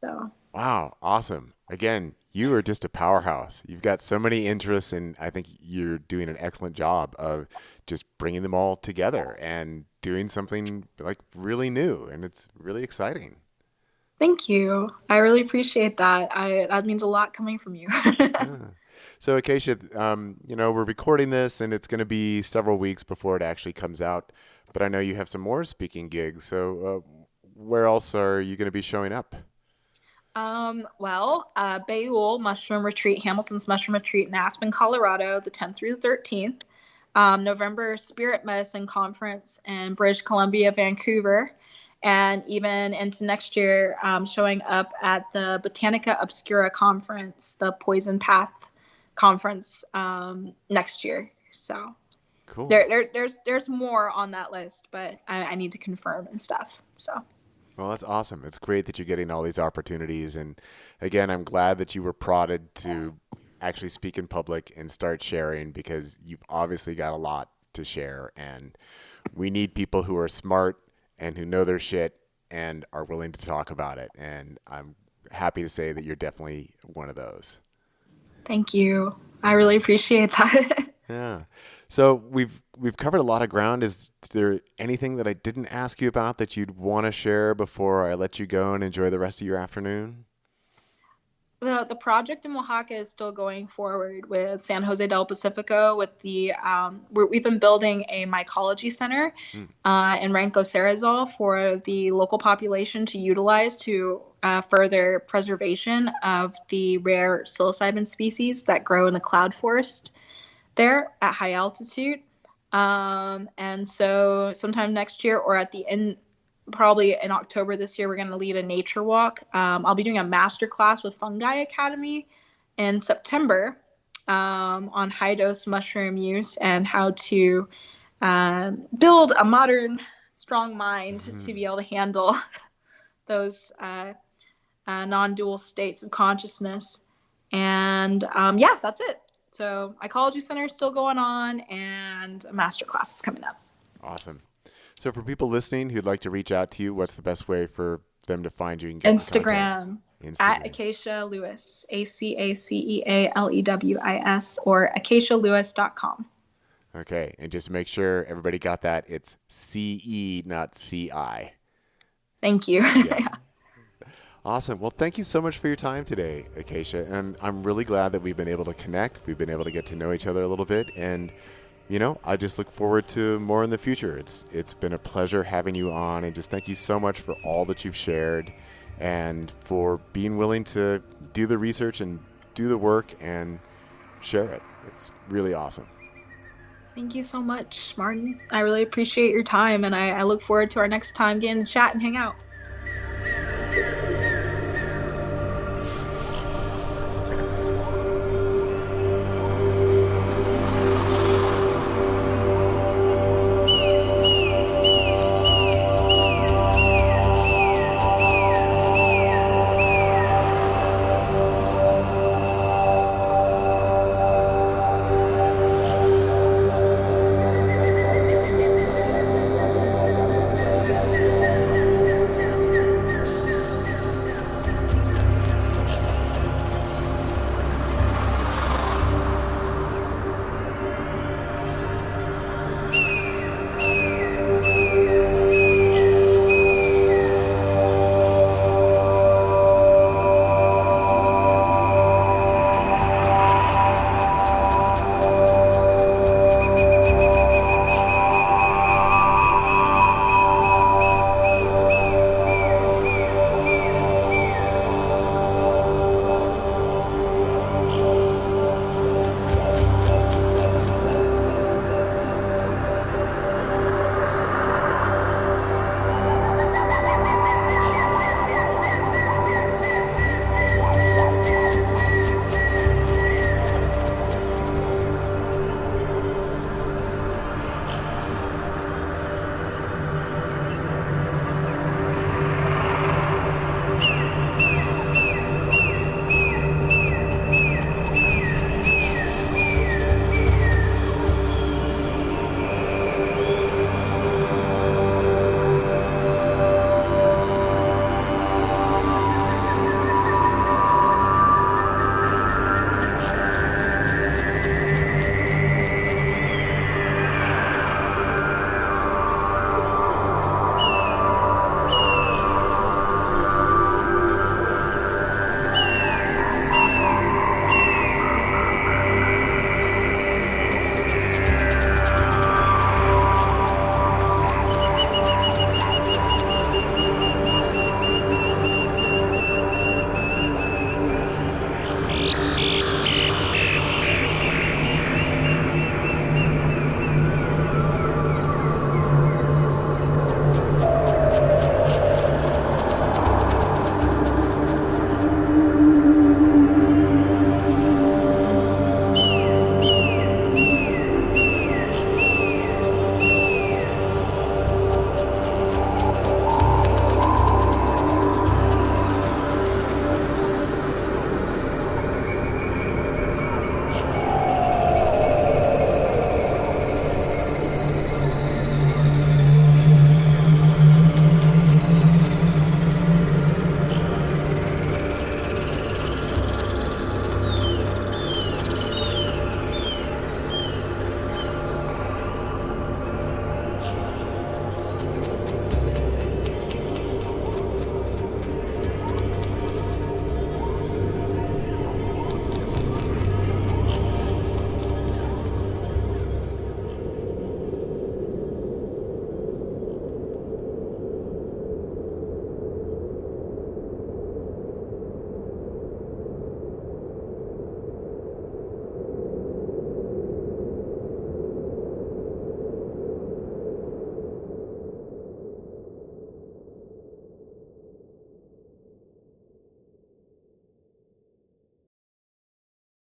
So. Wow. Awesome. Again, you are just a powerhouse. You've got so many interests, and I think you're doing an excellent job of just bringing them all together and doing something like really new, and it's really exciting. Thank you. I really appreciate that. That means a lot coming from you. Yeah. So Acacia, we're recording this, and it's going to be several weeks before it actually comes out. But I know you have some more speaking gigs. So where else are you going to be showing up? Bayul Mushroom Retreat, Hamilton's Mushroom Retreat in Aspen, Colorado, the 10th through the 13th. November Spirit Medicine Conference in British Columbia, Vancouver. And even into next year, showing up at the Botanica Obscura Conference, the Poison Path Conference next year. So cool. There's more on that list, but I need to confirm and stuff. So. Well, that's awesome. It's great that you're getting all these opportunities. And again, I'm glad that you were prodded to actually speak in public and start sharing, because you've obviously got a lot to share. And we need people who are smart and who know their shit and are willing to talk about it. And I'm happy to say that you're definitely one of those. Thank you. I really appreciate that. Yeah. So we've covered a lot of ground. Is there anything that I didn't ask you about that you'd want to share before I let you go and enjoy the rest of your afternoon? The project in Oaxaca is still going forward with San Jose del Pacifico. With the we've been building a mycology center in Rancho Cerizal for the local population to utilize to further preservation of the rare psilocybin species that grow in the cloud forest there at high altitude. And so sometime next year, or at the end, probably in October this year, we're going to lead a nature walk. I'll be doing a master class with Fungi Academy in September on high dose mushroom use and how to build a modern, strong mind to be able to handle those non-dual states of consciousness. And that's it. So Mycology Center is still going on, and a master class is coming up. Awesome. So for people listening who'd like to reach out to you, what's the best way for them to find you and get Instagram. At Acacea Lewis, ACACEALEWIS, or acacialewis.com. Okay. And just to make sure everybody got that, it's CE, not CI. Thank you. Yeah. Awesome. Well, thank you so much for your time today, Acacia. And I'm really glad that we've been able to connect. We've been able to get to know each other a little bit. And, I just look forward to more in the future. It's been a pleasure having you on. And just thank you so much for all that you've shared and for being willing to do the research and do the work and share it. It's really awesome. Thank you so much, Martin. I really appreciate your time. And I look forward to our next time getting to chat and hang out.